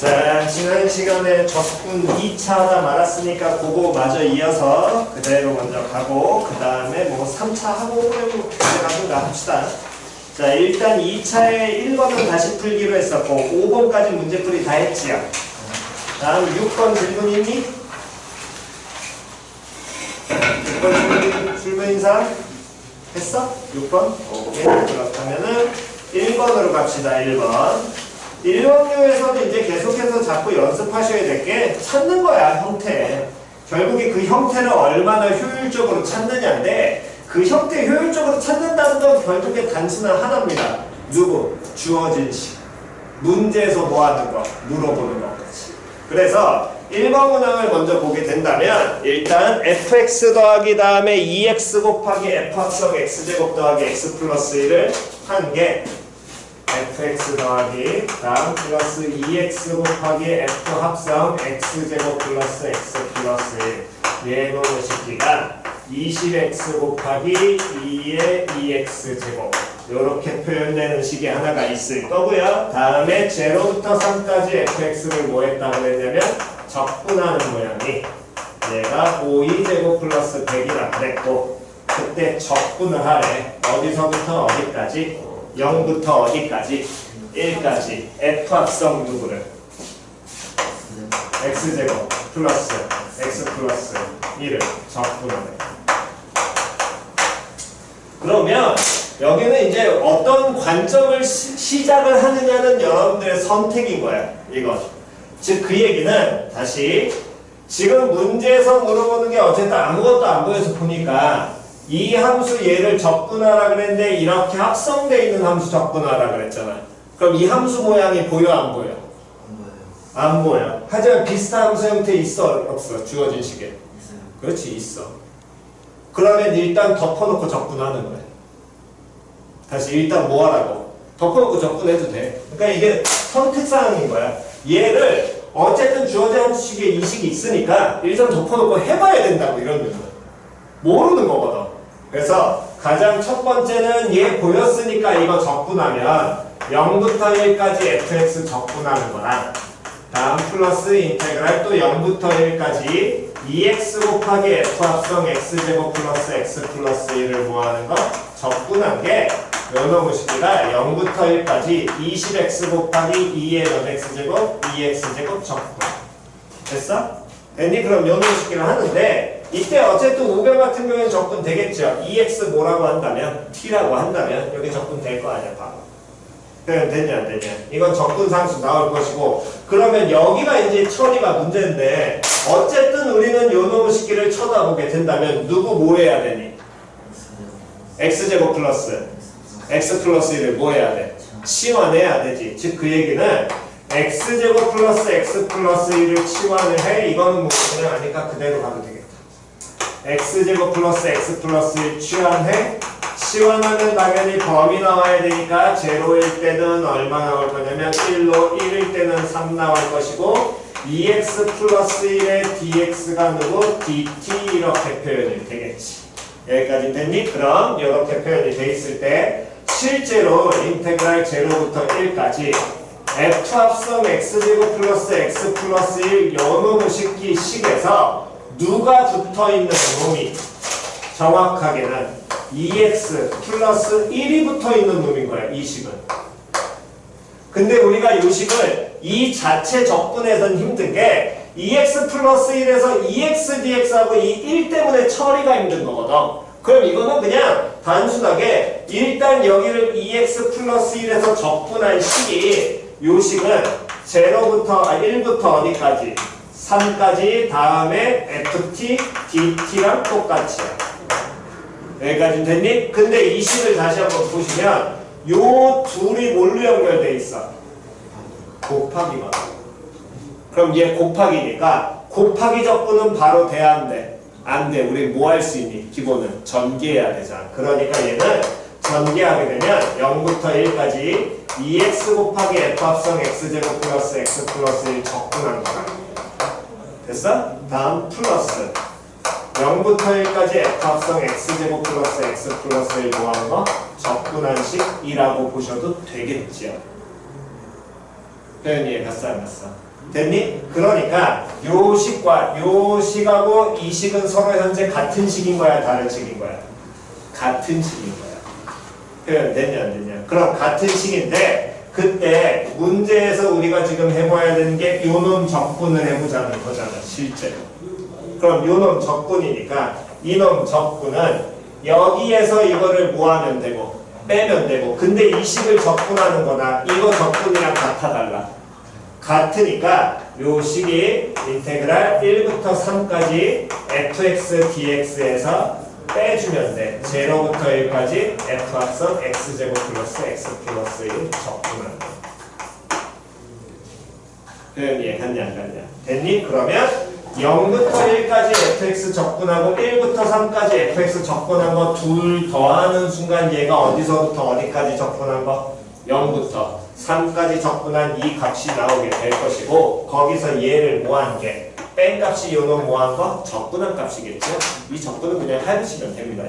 자, 지난 시간에 적분 2차 하다 말았으니까 그거 마저 이어서 그대로 먼저 가고 그 다음에 뭐 3차 하고 가든가 합시다. 자, 일단 2차에 1번은 다시 풀기로 했었고 5번까지 문제풀이 다 했지요. 다음 6번 질문 있니? 6번 질문인 사람? 했어? 6번? 오케이. 그렇다면은 1번으로 갑시다. 1번. 1번류에서도 이제 계속해서 자꾸 연습하셔야 될 게 찾는 거야, 형태. 결국에 그 형태를 얼마나 효율적으로 찾느냐인데 그 형태 효율적으로 찾는다는 건 결국에 단순한 하나입니다. 누구? 주어진 식. 문제에서 뭐 하는 거? 물어보는 거지. 그래서 1번 문항을 먼저 보게 된다면 일단 fx 더하기 다음에 2x 곱하기 f 합성 x제곱 더하기 x 플러스 1을 한 게 fx 더하기 다음 플러스 2x 곱하기 f 합성 x제곱 플러스 x 플러스 1 얘놈의 식기가 20x 곱하기 2의 2x제곱 이렇게 표현되는 식이 하나가 있을 거고요. 다음에 0부터 3까지 fx를 뭐 했다고 했냐면 적분하는 모양이 얘가 5e제곱 플러스 100이라 그랬고 그때 적분을 하래. 어디서부터 어디까지? 0부터 어디까지? 1까지 f 합성 누구를? x제곱 플러스 x 플러스 1을 적분하래. 그러면 여기는 이제 어떤 관점을 시작을 하느냐는 여러분들의 선택인 거야. 이거. 즉 그 얘기는 다시 지금 문제에서 물어보는 게 어쨌든 아무것도 안 보여서 보니까 이 함수 얘를 적분하라 그랬는데 이렇게 합성되어 있는 함수 적분하라 그랬잖아. 그럼 이 함수 모양이 보여 안 보여? 안 보여. 하지만 비슷한 함수 형태 있어 없어? 주어진 식에. 있어요. 그렇지 있어. 그러면 일단 덮어놓고 적분하는 거야. 다시 일단 뭐 하라고? 덮어놓고 적분해도 돼. 그러니까 이게 선택사항인 거야. 얘를 어쨌든 주어진 함수식에 이 식이 있으니까 일단 덮어놓고 해봐야 된다고 이런 의미는. 모르는 거거든. 그래서 가장 첫 번째는 얘 보였으니까 이거 적분하면 0부터 1까지 fx 적분하는 거랑 다음 플러스 인테그랄 또 0부터 1까지 2x 곱하기 f 합성 x제곱 플러스 x 플러스 1을 뭐하는 거? 적분한 게 요놈의 식기가 0부터 1까지 20x 곱하기 2의 x제곱 2x제곱 적분. 됐어? 됐니? 그럼 요놈의 식기를 하는데 이때 어쨌든 우변 같은 경우에는 적분 되겠죠. 2x 뭐라고 한다면? t라고 한다면 여기 적분 될 거 아니야, 바로. 그럼 됐냐 안 됐냐? 이건 적분상수 나올 것이고 그러면 여기가 이제 처리가 문제인데 어쨌든 우리는 요놈의 식기를 쳐다보게 된다면 누구 뭐 해야 되니? x제곱 플러스 x 플러스 1을 뭐 해야 돼? 치환해야 되지. 즉 그 얘기는 x제곱 플러스 x 플러스 1을 치환을 해. 이거는 뭐 그냥 아니까 그대로 가도 되겠다. x제곱 플러스 x 플러스 1 치환해. 치환하면 당연히 범위 나와야 되니까 0일 때는 얼마 나올 거냐면 1로 1일 때는 3 나올 것이고 2x 플러스 1의 dx가 누구? dt 이렇게 표현이 되겠지. 여기까지 됐니? 그럼 이렇게 표현이 돼 있을 때 실제로 인테그랄 0부터 1까지 f 합성 x제곱 플러스 x 플러스 1 요놈의 식기 식에서 누가 붙어있는 놈이 정확하게는 2x 플러스 1이 붙어있는 놈인 거야. 이 식은. 근데 우리가 이 식을 이 자체 적분해서는 힘든 게 2x 플러스 1에서 2x dx하고 이 1 때문에 처리가 힘든 거거든. 그럼 이거는 그냥 단순하게 일단 여기를 2x 플러스 1에서 적분한 식이 요 식은 1부터 어디까지? 3까지 다음에 ft, dt랑 똑같이야. 여기까지 됐니? 근데 이 식을 다시 한번 보시면 요 둘이 뭘로 연결돼 있어? 곱하기가. 그럼 얘 곱하기니까 곱하기 적분은 바로 돼야 안 돼? 안 돼. 우리 뭐 할 수 있니? 기본은 전개해야 되잖아. 그러니까 얘는 전개하게 되면 0부터 1까지 2x 곱하기 f 합성 x제곱 플러스 x 플러스 1 적분한 거야. 됐어? 다음 플러스 0부터 1까지 f 합성 x제곱 플러스 x 플러스 1 뭐 하는 거? 적분한 식이라고 보셔도 되겠죠. 표현 이해 갔어 안 갔어? 됐니? 그러니까 요 식과 요 식하고 이 식은 서로 현재 같은 식인 거야 다른 식인 거야? 같은 식인 거야. 표현 됐냐 안 됐냐? 그럼 같은 식인데 그때 문제에서 우리가 지금 해봐야 되는 게 요놈 적분을 해보자는 거잖아 실제로. 그럼 요놈 적분이니까 이놈 적분은 여기에서 이거를 뭐 하면 되고 빼면 되고 근데 이 식을 적분하는 거나 이거 적분이랑 같아 달라. 같으니까 요 식이 인테그랄 1부터 3까지 fx dx에서 빼주면 돼. 0부터 1까지 f 합성 x제곱 플러스 x 플러스 1 적분하는 거. 표현 이해 갔냐 안 갔냐? 됐니? 그러면 0부터 1까지 fx 적분하고 1부터 3까지 fx 적분한 거 둘 더하는 순간 얘가 어디서부터 어디까지 적분한 거? 0부터 3까지 적분한 이 값이 나오게 될 것이고 거기서 얘를 뭐한 게? 뺀 값이 요놈 뭐한 거? 적분한 값이겠죠? 이 적분은 그냥 해주시면 됩니다.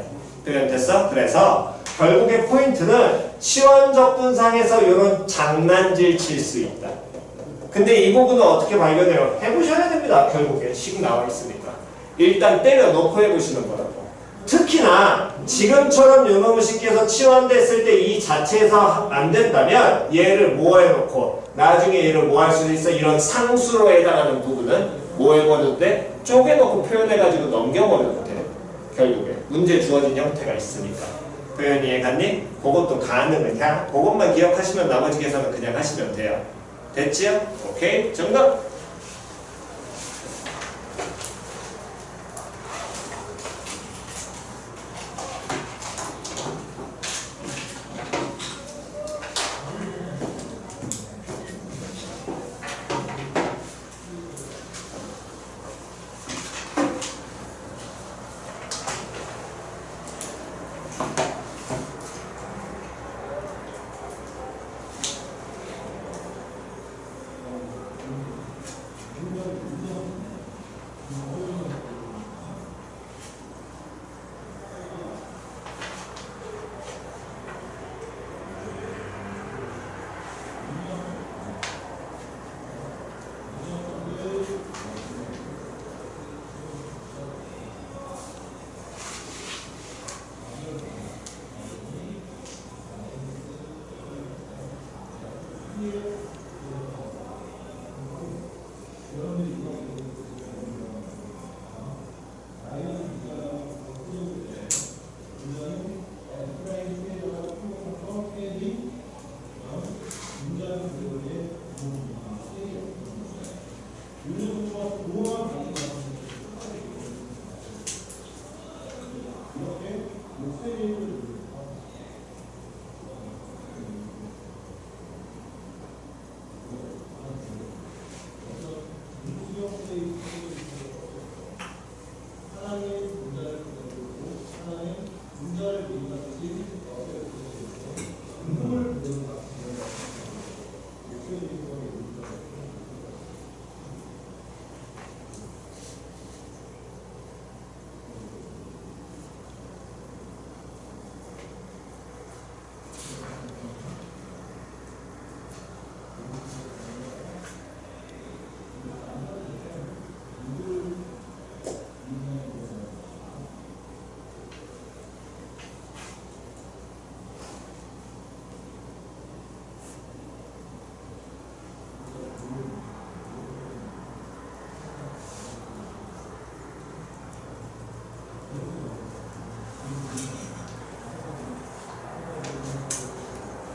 표현 됐어? 그래서 결국에 포인트는 시원 적분상에서 요런 장난질 칠 수 있다. 근데 이 부분은 어떻게 발견해요? 해보셔야 됩니다. 결국에 식 나와 있으니까. 일단 때려놓고 해보시는 거라고. 특히나 지금처럼 요놈의 식에서 치환됐을 때 이 자체에서 안 된다면 얘를 뭐 해놓고 나중에 얘를 뭐 할 수도 있어? 이런 상수로 해당하는 부분은 뭐 해버려도 돼? 쪼개놓고 표현해가지고 넘겨버려도 돼. 결국에 문제 주어진 형태가 있으니까. 표현 이해 갔니? 그것도 가능은 그냥 그것만 기억하시면 나머지 계산은 그냥 하시면 돼요. 됐지요? 오케이 정답!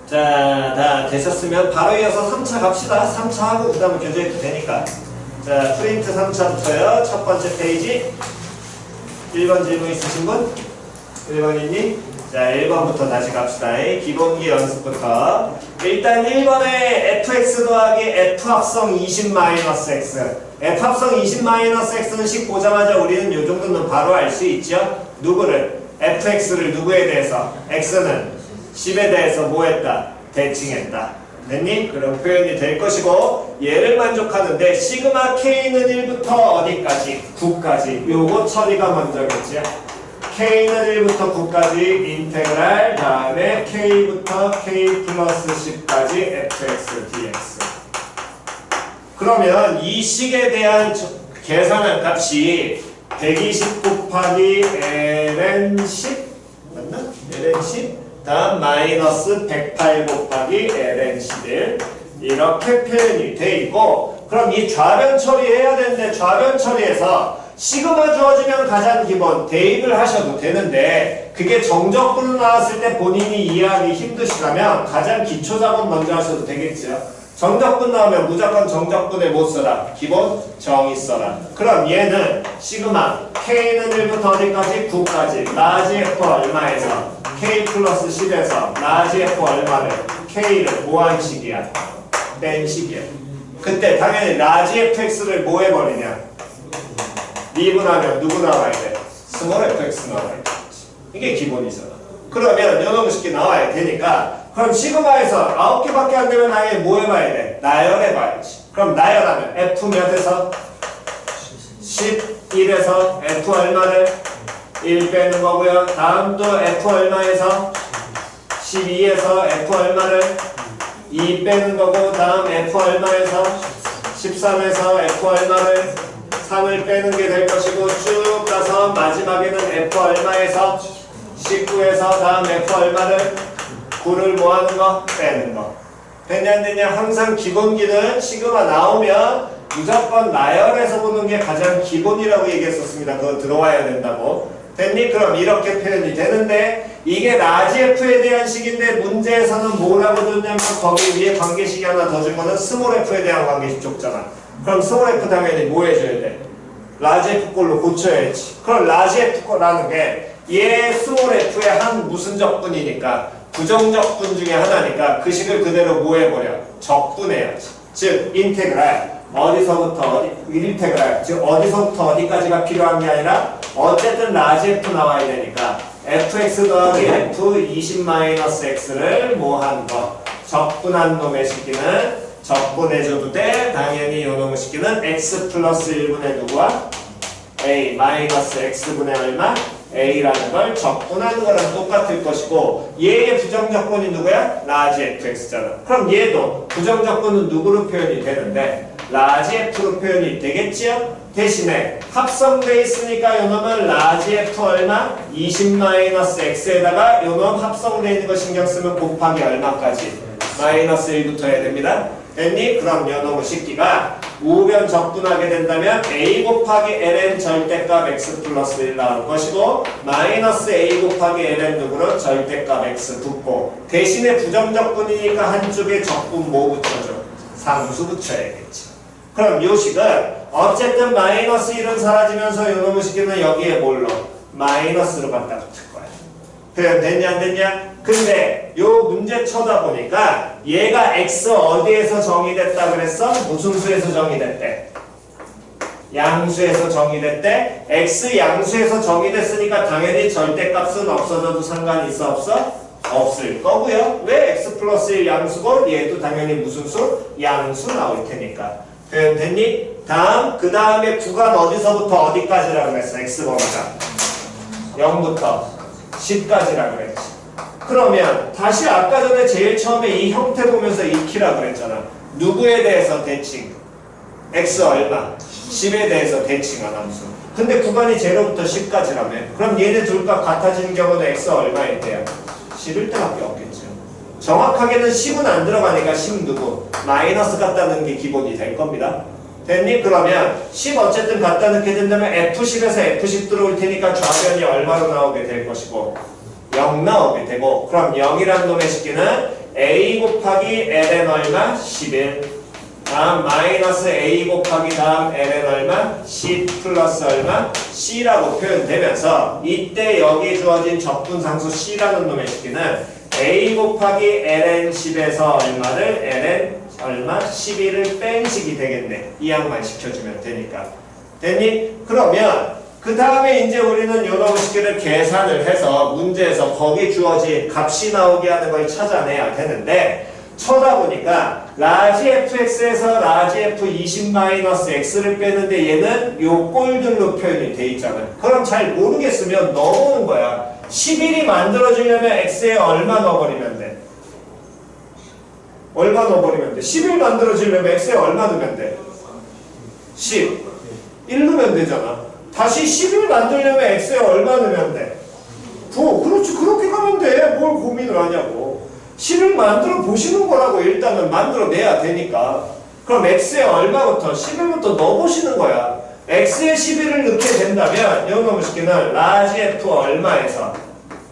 자, 다 되셨으면 바로 이어서 3차 갑시다. 3차 하고 그 다음에 교재해도 되니까. 자, 프린트 3차부터요. 첫 번째 페이지. 1번 질문 있으신 분? 1번 있니? 자, 1번부터 다시 갑시다. 기본기 연습부터. 일단 1번에 fx 더하기 f 합성 20-x. f 합성 20-x는 식 보자마자 우리는 요 정도는 바로 알 수 있죠? 누구를? fx를 누구에 대해서? x는 10에 대해서 뭐 했다? 대칭했다. 됐니? 그럼 표현이 될 것이고 얘를 만족하는데 시그마 k는 1부터 어디까지? 9까지. 요거 처리가 먼저겠지. k는 1부터 9까지 인테그랄 다음에 k부터 k 플러스 10까지 fx dx. 그러면 이 식에 대한 계산한 값이 120 곱하기 ln 10 맞나? ln 10 다음 마이너스 108 곱하기 ln 11 이렇게 표현이 돼 있고, 그럼 이 좌변 처리해야 되는데 좌변 처리에서 시그마 주어지면 가장 기본 대입을 하셔도 되는데, 그게 정적분으로 나왔을 때 본인이 이해하기 힘드시다면 가장 기초 작업 먼저 하셔도 되겠죠. 정적분 나오면 무조건 정적분에 못 써라. 기본 정의 써라. 그럼 얘는 시그마 K는 1부터 어디까지? 9까지 라지 F 얼마에서 K 플러스 10에서 라지 F 얼마를 K를 뭐한 식이야? 뺀 식이야. 그때 당연히 라지 FX를 뭐 해버리냐? 미분하면 누구 나와야 돼? 스몰 FX 나와야 돼. 이게 기본이잖아. 그러면 요놈 식이 나와야 되니까, 그럼 시그마에서 9개밖에 안 되면 아예 뭐 해봐야 돼? 나열해봐야지. 그럼 나열하면 F 몇에서? 11에서 F 얼마를? 1 빼는 거고요. 다음 또 F 얼마에서? 12에서 F 얼마를? 2 빼는 거고, 다음 F 얼마에서? 13에서 F 얼마를? 3을 빼는 게 될 것이고, 쭉 가서 마지막에는 F 얼마에서? 19에서 다음 F 얼마를? 9를 뭐 하는 거? 빼는 거. 됐냐 안 됐냐? 항상 기본기는 시그마 나오면 무조건 나열해서 보는 게 가장 기본이라고 얘기했었습니다. 그거 들어와야 된다고. 됐니? 그럼 이렇게 표현이 되는데, 이게 라지 F에 대한 식인데 문제에서는 뭐라고 줬냐면 거기 위에 관계식이 하나 더 준 거는 스몰 F에 대한 관계식 줬잖아. 그럼 스몰 F 당연히 뭐 해줘야 돼? 라지 F 꼴로 고쳐야지. 그럼 라지 F라는 게 얘 스몰 F의 한 무슨 적분이니까 부정적분 중에 하나니까 그 식을 그대로 뭐 해버려? 적분해야지. 즉 인테그랄 어디서부터 어디, 인테그랄 즉 어디서부터 어디까지가 필요한 게 아니라 어쨌든 라지 F 나와야 되니까 fx 더하기 f 20-x를 뭐 한 거 적분한 놈의 식기는 적분해줘도 돼. 당연히 요 놈의 식기는 x 플러스 1분의 누구와? a 마이너스 x분의 얼마? a라는 걸 적분하는 거랑 똑같을 것이고, 얘의 부정적분이 누구야? 라지 fx잖아. 그럼 얘도 부정적분은 누구로 표현이 되는데? 라지 f로 표현이 되겠지요? 대신에 합성돼 있으니까 요놈은 라지 f 얼마? 20-x에다가 요놈 합성돼 있는 거 신경 쓰면 곱하기 얼마까지? 마이너스 1부터 해야 됩니다. 됐니? 그럼 요놈의 식기가 우변 적분하게 된다면 a 곱하기 ln 절대값 x 플러스 1 나올 것이고, 마이너스 a 곱하기 ln 누구는 절대값 x 붙고, 대신에 부정적분이니까 한쪽에 적분 뭐 붙여줘? 상수 붙여야겠지. 그럼 요 식은 어쨌든 마이너스 1은 사라지면서 요놈의 식기는 여기에 뭘로? 마이너스로 갖다 붙을 거야. 표현 됐냐 안 됐냐? 근데 요 문제 쳐다보니까 얘가 x 어디에서 정의됐다 그랬어? 무슨 수에서 정의됐대? 양수에서 정의됐대? x 양수에서 정의됐으니까 당연히 절대값은 없어져도 상관이 있어 없어? 없을 거고요. 왜? x 플러스 1 양수고 얘도 당연히 무슨 수? 양수 나올 테니까. 표현 됐니? 다음 그 다음에 구간 어디서부터 어디까지라고 그랬어? x번호가 0부터 10까지라고 그랬지. 그러면 다시 아까 전에 제일 처음에 이 형태 보면서 익히라고 그랬잖아. 누구에 대해서 대칭? x 얼마? 10에 대해서 대칭한 함수. 근데 구간이 0부터 10까지라며. 그럼 얘네 둘과 같아지는 경우는 x 얼마일 때야? 10일 때밖에 없겠죠. 정확하게는 10은 안 들어가니까 10 누구? 마이너스 갖다 넣는 게 기본이 될 겁니다. 됐니? 그러면 10 어쨌든 갖다 넣게 된다면 F10에서 F10 들어올 테니까 좌변이 얼마로 나오게 될 것이고 0 나오게 되고, 그럼 0이라는 놈의 식기는 A 곱하기 ln 얼마? 11 다음 마이너스 A 곱하기 다음 ln 얼마? 10 플러스 얼마? C라고 표현되면서 이때 여기 주어진 적분상수 C라는 놈의 식기는 A 곱하기 ln 10에서 얼마를 ln 얼마? 11을 뺀 식이 되겠네. 이 양만 시켜주면 되니까. 됐니? 그러면 그 다음에 이제 우리는 요놈의 식기를 계산을 해서 문제에서 거기 주어진 값이 나오게 하는 걸 찾아내야 되는데, 쳐다보니까 라지 fx에서 라지 f 20-x를 빼는데 얘는 요 꼴들로 표현이 돼 있잖아요. 그럼 잘 모르겠으면 넣어보는 거야. 11이 만들어지려면 x에 얼마 넣어버리면 돼? 얼마 넣어버리면 돼? 11 만들어지려면 x에 얼마 넣으면 돼? 10. 1 넣으면 되잖아. 다시 10을 만들려면 x에 얼마 넣으면 돼? 9. 그렇지. 그렇게 가면 돼. 뭘 고민을 하냐고. 10을 만들어 보시는 거라고 일단은 만들어내야 되니까. 그럼 x에 얼마부터? 11부터 넣어보시는 거야. x에 11을 넣게 된다면 이놈의 식기는 라지 f 얼마에서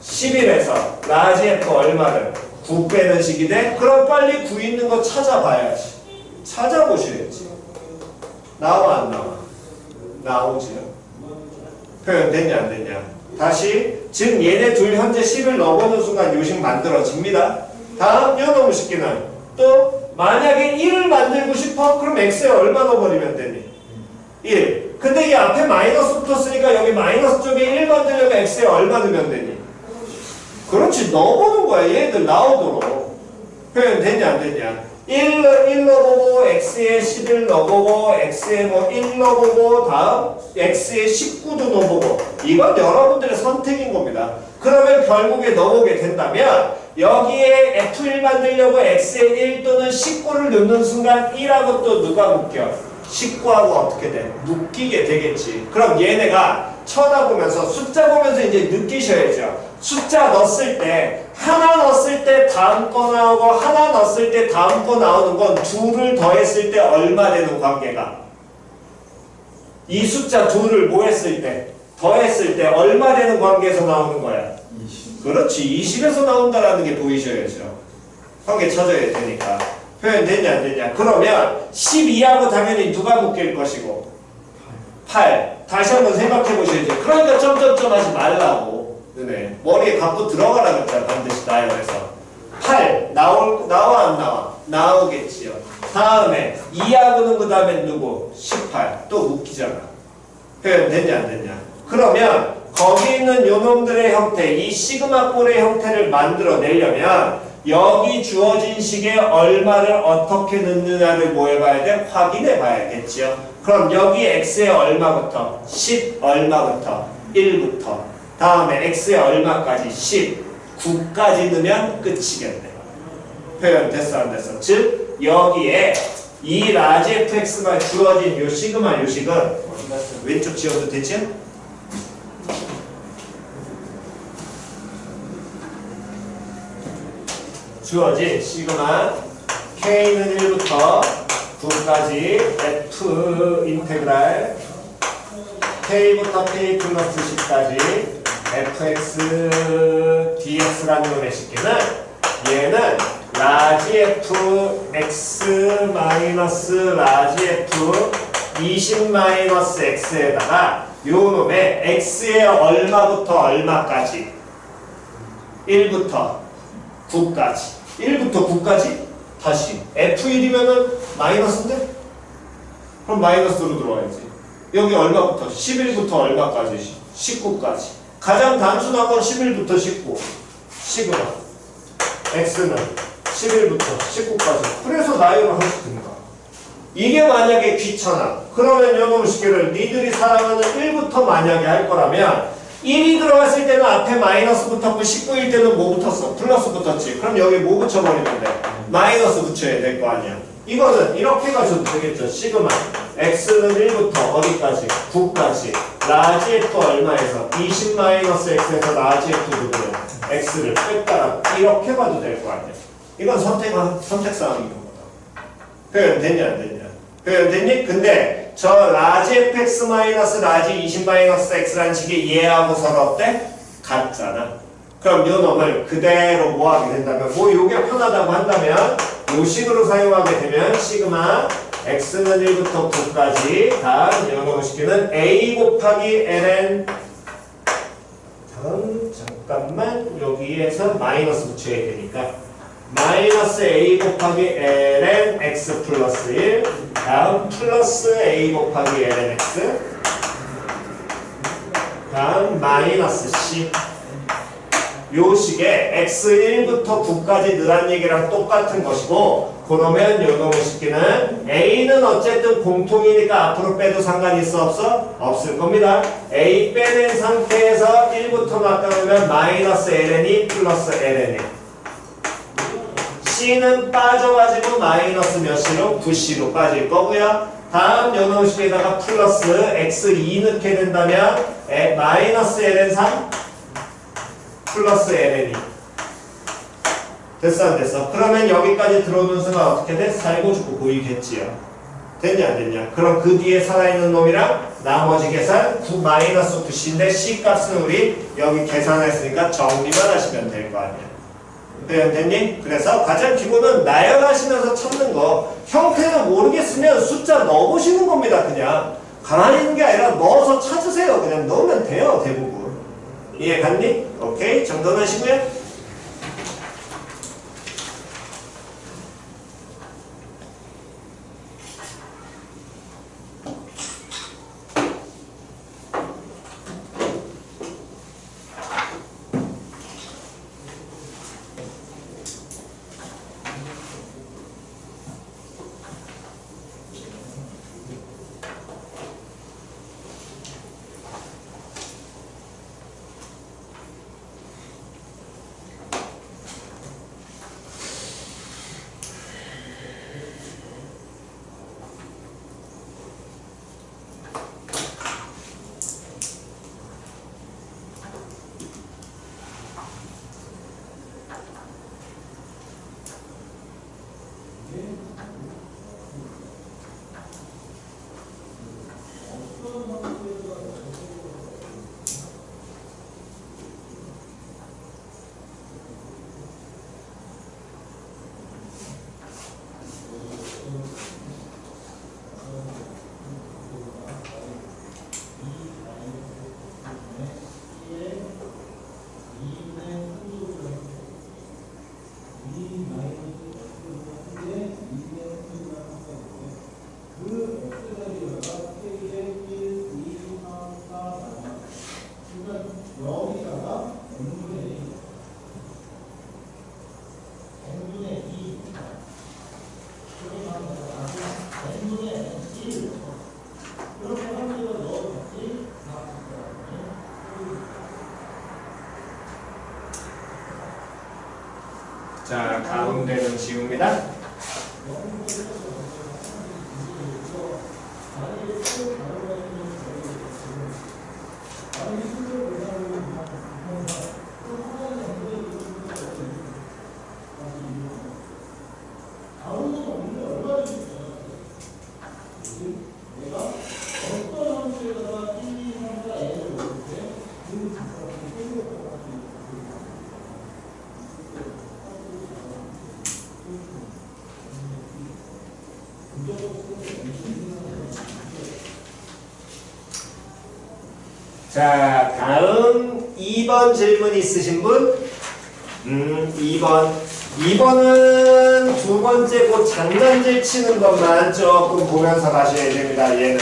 11에서 라지 f 얼마를 9 빼는 식이 돼? 그럼 빨리 9 있는 거 찾아봐야지. 찾아보셔야지. 나와 안 나와? 나오지요. 표현 됐냐 안 됐냐? 다시 지금 얘네 둘 현재 10을 넣어보는 순간 요식 만들어집니다. 다음 이놈의 식기는 또 만약에 1을 만들고 싶어? 그럼 x에 얼마 넣어버리면 되니? 1. 근데 이 앞에 마이너스 붙었으니까 여기 마이너스 쪽에 1 만들려면 x에 얼마 넣으면 되니? 그렇지. 넣어보는 거야. 얘들 나오도록. 표현 됐냐 안 됐냐? 1 넣어보고 x에 11 넣어보고 x에 뭐 1 넣어보고 다음 x에 19도 넣어보고 이건 여러분들의 선택인 겁니다. 그러면 결국에 넣어보게 된다면 여기에 f1 만들려고 x에 1 또는 19를 넣는 순간 1하고 또 누가 묶여? 19하고 어떻게 돼? 묶이게 되겠지. 그럼 얘네가 쳐다보면서 숫자 보면서 이제 느끼셔야죠. 숫자 넣었을 때 하나 넣었을 때 다음 거 나오고 하나 넣었을 때 다음 거 나오는 건 둘을 더했을 때 얼마 되는 관계가? 이 숫자 둘을 뭐 했을 때? 더했을 때 얼마 되는 관계에서 나오는 거야? 20. 그렇지. 20에서 나온다라는 게 보이셔야죠. 관계 찾아야 되니까. 표현 됐냐 안 됐냐? 그러면 12하고 당연히 누가 묶일 것이고 8. 다시 한번 생각해 보셔야죠. 그러니까 점점점 하지 말라고. 네. 머리에 갖고 들어가라 그랬잖아. 반드시 나열해서 8 나와 안 나와? 나오겠지요. 다음에 2하고는 그 다음에 누구? 18 또 묶이잖아. 표현 됐냐 안 됐냐? 그러면 거기 있는 요놈들의 형태, 이 시그마 꼴의 형태를 만들어내려면 여기 주어진 식에 얼마를 어떻게 넣느냐를 뭐 해봐야 돼? 확인해 봐야겠지요. 그럼 여기 x에 얼마부터? 10 얼마부터? 1부터 다음에 x에 얼마까지? 10 9까지 넣으면 끝이겠네. 표현 됐어 안 됐어? 즉 여기에 이 라지 fx가 주어진 요 시그마 요식은 왼쪽 지워도 되지? 주어진 시그마 k는 1부터 9까지 f 인테그랄 k부터 k 플러스 10까지 fx dx라는 놈의 식기는 얘는 라지 f x 마이너스 라지 f 20 마이너스 x에다가 요 놈의 x에 얼마부터 얼마까지 1부터 9까지 1부터 9까지 다시 F1이면은 마이너스인데? 그럼 마이너스로 들어와야지. 여기 얼마부터? 11부터 얼마까지? 19까지. 가장 단순한 건 11부터 19. 시그마 X는 11부터 19까지. 그래서 나열을 하시든가. 이게 만약에 귀찮아. 그러면 요놈 식기를 니들이 사랑하는 1부터 만약에 할 거라면 1이 들어갔을 때는 앞에 마이너스 붙었고 19일 때는 뭐 붙었어? 플러스 붙었지. 그럼 여기 뭐 붙여버리면 돼? 마이너스 붙여야 될 거 아니야. 이거는 이렇게 가셔도 되겠죠. 시그마 x는 1부터 어디까지? 9까지 라지 f 얼마에서? 20 마이너스 x에서 라지 f 부분은 x를 뺐다라 이렇게 봐도 될 거 아니야. 이건 선택사항인 겁니다. 표현 됐냐 안 됐냐? 표현 됐니? 근데 저 라지 fx 마이너스 라지 20 마이너스 x라는 식이 얘하고 서로 어때? 같잖아. 그럼 요 놈을 그대로 뭐 하게 된다면 뭐 요게 편하다고 한다면 요 식으로 사용하게 되면 시그마 x는 1부터 9까지 다음 요 놈을 시키는 a 곱하기 ln 다음 잠깐만 여기에서 마이너스 붙여야 되니까 마이너스 a 곱하기 ln x 플러스 1 다음 플러스 a 곱하기 ln x 다음 마이너스 c 요 식에 x 1부터 9까지 늘한 얘기랑 똑같은 것이고 그러면 요 놈의 식기는 a는 어쨌든 공통이니까 앞으로 빼도 상관이 있어 없어? 없을 겁니다. a 빼낸 상태에서 1부터 나타나면 마이너스 ln이 플러스 ln이 c는 빠져가지고 마이너스 몇 c로? 9c로 빠질 거고요. 다음 요놈식에다가 플러스 x2 넣게 된다면 마이너스 ln 3 플러스 ln 2 됐어 안 됐어? 그러면 여기까지 들어오는 순간 어떻게 돼? 살고 죽고 보이겠지요. 됐냐 안 됐냐? 그럼 그 뒤에 살아있는 놈이랑 나머지 계산 9 마이너스 9c인데 c 값은 우리 여기 계산했으니까 정리만 하시면 될 거 아니야. 됐니? 그래서 가장 기본은 나열하시면서 찾는 거. 형태는 모르겠으면 숫자 넣어보시는 겁니다. 그냥 가만히 있는 게 아니라 넣어서 찾으세요. 그냥 넣으면 돼요. 대부분. 이해 갔니? 오케이. 정돈하시고요. 자, 가운데는 지웁니다. 자, 다음 2번 질문 있으신 분? 2번. 2번은 두 번째 그 장단질 치는 것만 조금 보면서 가셔야 됩니다. 얘는.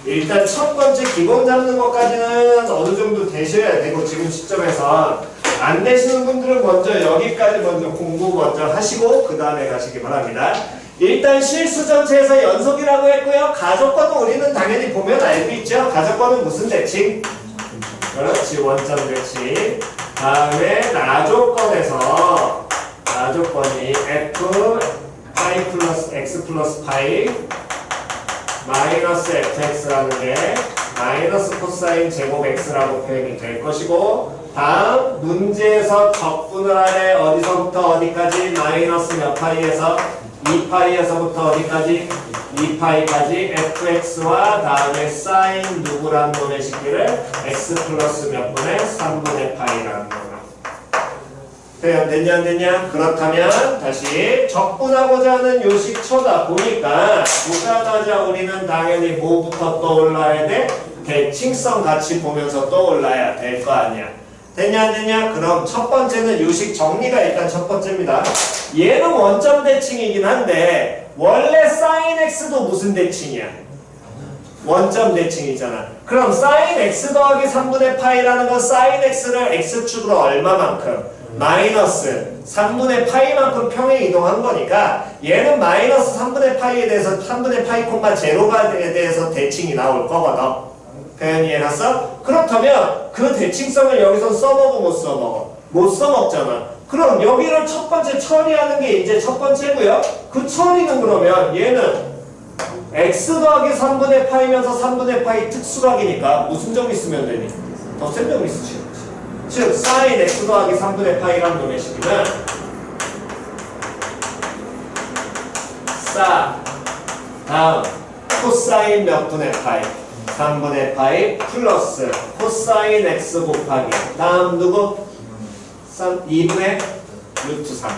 일단 첫 번째 기본 잡는 것까지는 어느 정도 되셔야 되고, 지금 시점에서 안 되시는 분들은 먼저 여기까지 먼저 공부 먼저 하시고 그 다음에 가시기 바랍니다. 일단 실수 전체에서 연속이라고 했고요. 가족권은 우리는 당연히 보면 알고 있죠. 가족권은 무슨 대칭? 그렇지, 원점 대칭. 다음에 나조건에서 나조건이 f 파이 플러스 x 플러스 파이 마이너스 fx라는 게 마이너스 코사인 제곱 x라고 표현이 될 것이고, 다음 문제에서 적분을 하래. 어디서부터 어디까지? 마이너스 몇 파이에서 2파이에서부터 어디까지? 2파이까지 fx와 다음에 사인 누구란 놈의 식기를 x 플러스 몇 분의 3분의 파이라는 놈. 됐냐 안 됐냐? 그렇다면 다시 적분하고자 하는 요식 쳐다 보니까 보자마자 우리는 당연히 뭐부터 떠올라야 돼? 대칭성 같이 보면서 떠올라야 될 거 아니야. 됐냐 안 됐냐? 그럼 첫 번째는 요식 정리가 일단 첫 번째입니다. 얘는 원점 대칭이긴 한데 원래 sin x도 무슨 대칭이야? 원점 대칭이잖아. 그럼 sin x 더하기 3분의 파이라는 건 sin x를 x축으로 얼마만큼? 마이너스 3분의 파이만큼 평행 이동한 거니까 얘는 마이너스 3분의 파이에 대해서 3분의 파이 콤마 제로가 대해서 대칭이 나올 거거든. 표현 이해했어? 그렇다면 그 대칭성을 여기서 써먹어 못 써먹어? 못 써먹잖아. 그럼 여기를 첫 번째 처리하는 게 이제 첫 번째고요. 그 처리는 그러면 얘는 x 더하기 3분의 파이면서 3분의 파이 특수각이니까 무슨 점이 있으면 되니? 더 센 점이 있으시는 거지. 즉 sin x 더하기 3분의 파이라는 놈의 식이는 다음 코사인 몇 분의 파이 3분의 파이 플러스 코사인 x 곱하기 다음 누구? 2분의 루트 3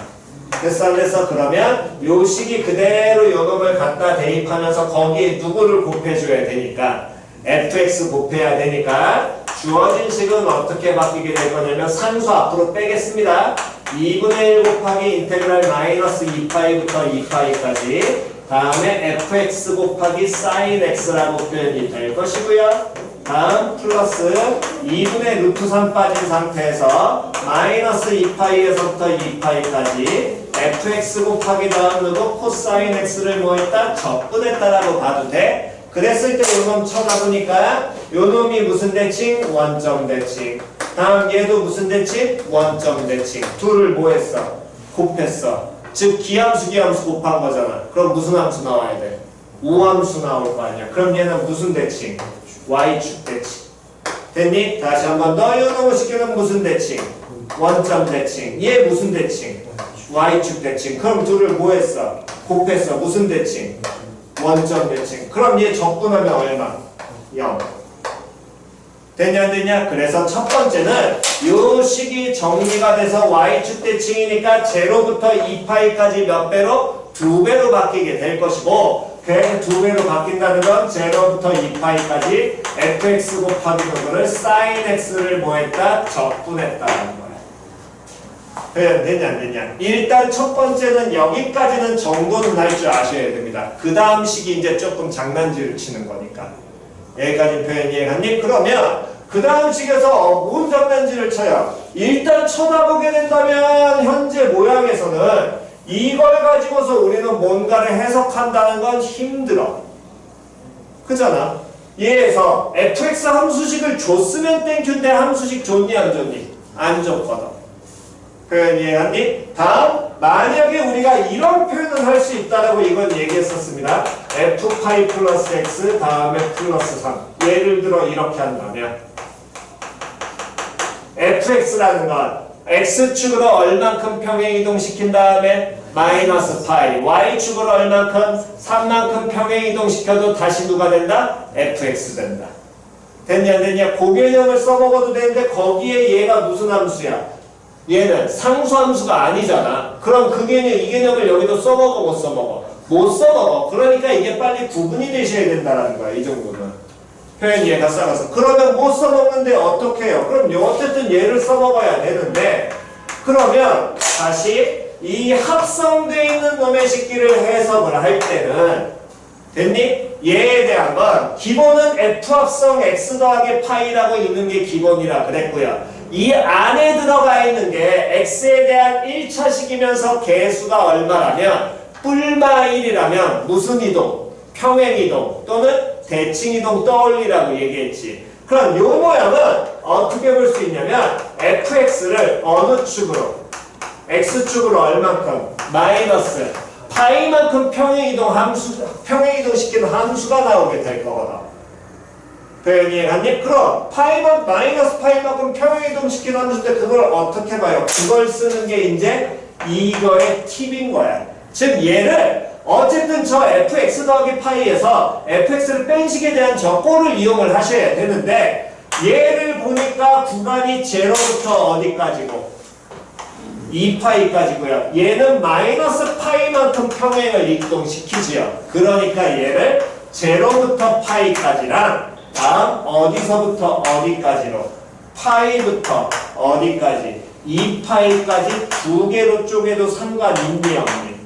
됐어 안 됐어? 그러면 요 식이 그대로 요 놈을 갖다 대입하면서 거기에 누구를 곱해줘야 되니까 fx 곱해야 되니까 주어진 식은 어떻게 바뀌게 될 거냐면 상수 앞으로 빼겠습니다. 2분의 1 곱하기 인테그랄 마이너스 2파이부터 2파이까지 다음에 fx 곱하기 sin x라고 표현이 될 것이고요. 다음 플러스 2분의 루트 3 빠진 상태에서 마이너스 2파이에서부터 2파이까지 fx 곱하기 다음 누구 코사인 x를 뭐 했다? 적분했다라고 봐도 돼. 그랬을 때 요놈 쳐다보니까 요놈이 무슨 대칭? 원점 대칭. 다음 얘도 무슨 대칭? 원점 대칭. 둘을 뭐 했어? 곱했어. 즉 기함수 곱한 거잖아. 그럼 무슨 함수 나와야 돼? 우함수 나올 거 아니야. 그럼 얘는 무슨 대칭? y축 대칭. 됐니? 다시 한번 더 요놈을 시키는 무슨 대칭? 원점 대칭. 얘 무슨 대칭? y축 대칭. 그럼 둘을 뭐 했어? 곱했어. 무슨 대칭? 원점 대칭. 그럼 얘 적분하면 얼마? 0. 됐냐 안 됐냐? 그래서 첫 번째는 요 식이 정리가 돼서 y축 대칭이니까 0부터 2파이까지 몇 배로? 2배로 바뀌게 될 것이고 그래서 2배로 바뀐다는 건 0부터 2파이까지 fx 곱하기 누구를 sin x를 뭐 했다? 적분했다는 거야. 그래 됐냐 안 됐냐? 일단 첫 번째는 여기까지는 정도는 할 줄 아셔야 됩니다. 그 다음 식이 이제 조금 장난질을 치는 거니까. 여기까지 표현 이해갔니? 그러면 그 다음 식에서 뭔 장난질을 쳐요? 일단 쳐다보게 된다면 현재 모양에서는 이걸 가지고서 우리는 뭔가를 해석한다는 건 힘들어. 그잖아? 얘에서 fx 함수식을 줬으면 땡큐인데 함수식 줬니 안 줬니? 안 줬거든. 표현 이해갔니? 다음 만약에 우리가 이런 표현을 할 수 있다라고 이건 얘기했었습니다. f파이 플러스 x 다음에 플러스 3 예를 들어 이렇게 한다면 fx라는 건 x축으로 얼만큼 평행이동시킨 다음에 마이너스 파이 y축으로 얼만큼 3만큼 평행이동시켜도 다시 누가 된다? fx 된다. 됐냐 안 됐냐? 그 개념을 써먹어도 되는데 거기에 얘가 무슨 함수야? 얘는 상수함수가 아니잖아. 그럼 그 개념, 이 개념을 여기도 써먹어 못 써먹어? 못 써먹어. 그러니까 이게 빨리 구분이 되셔야 된다는 거야. 이 정도는. 표현 이해가 싸가서. 그러면 못 써먹는데 어떻게 해요? 그럼 어쨌든 얘를 써먹어야 되는데 그러면 다시 이 합성되어 있는 놈의 식기를 해석을 할 때는 됐니? 얘에 대한 건 기본은 F합성 X 더하기 파이라고 있는 게 기본이라 그랬고요. 이 안에 들어가 있는 게 X에 대한 1차식이면서 개수가 얼마라면 뿔마 1이라면 무슨 이동? 평행이동 또는 대칭이동 떠올리라고 얘기했지. 그럼 요 모양은 어떻게 볼 수 있냐면 fx를 어느 축으로? x축으로 얼만큼? 마이너스 파이만큼 평행이동시키는 함수가 나오게 될 거거든. 표현 이해갔니? 그럼 마이너스 파이만큼 평행이동시키는 함수인데 그걸 어떻게 봐요? 그걸 쓰는 게 이제 이거의 팁인 거야. 즉 얘를 어쨌든 저 fx 더하기 파이에서 fx를 뺀 식에 대한 저 꼴을 이용을 하셔야 되는데 얘를 보니까 구간이 0부터 어디까지고? 2파이까지고요. 얘는 마이너스 파이만큼 평행을 이동시키지요. 그러니까 얘를 0부터 파이까지랑 다음 어디서부터 어디까지로? 파이부터 어디까지? 2파이까지 두 개로 쪼개도 상관있니 없니?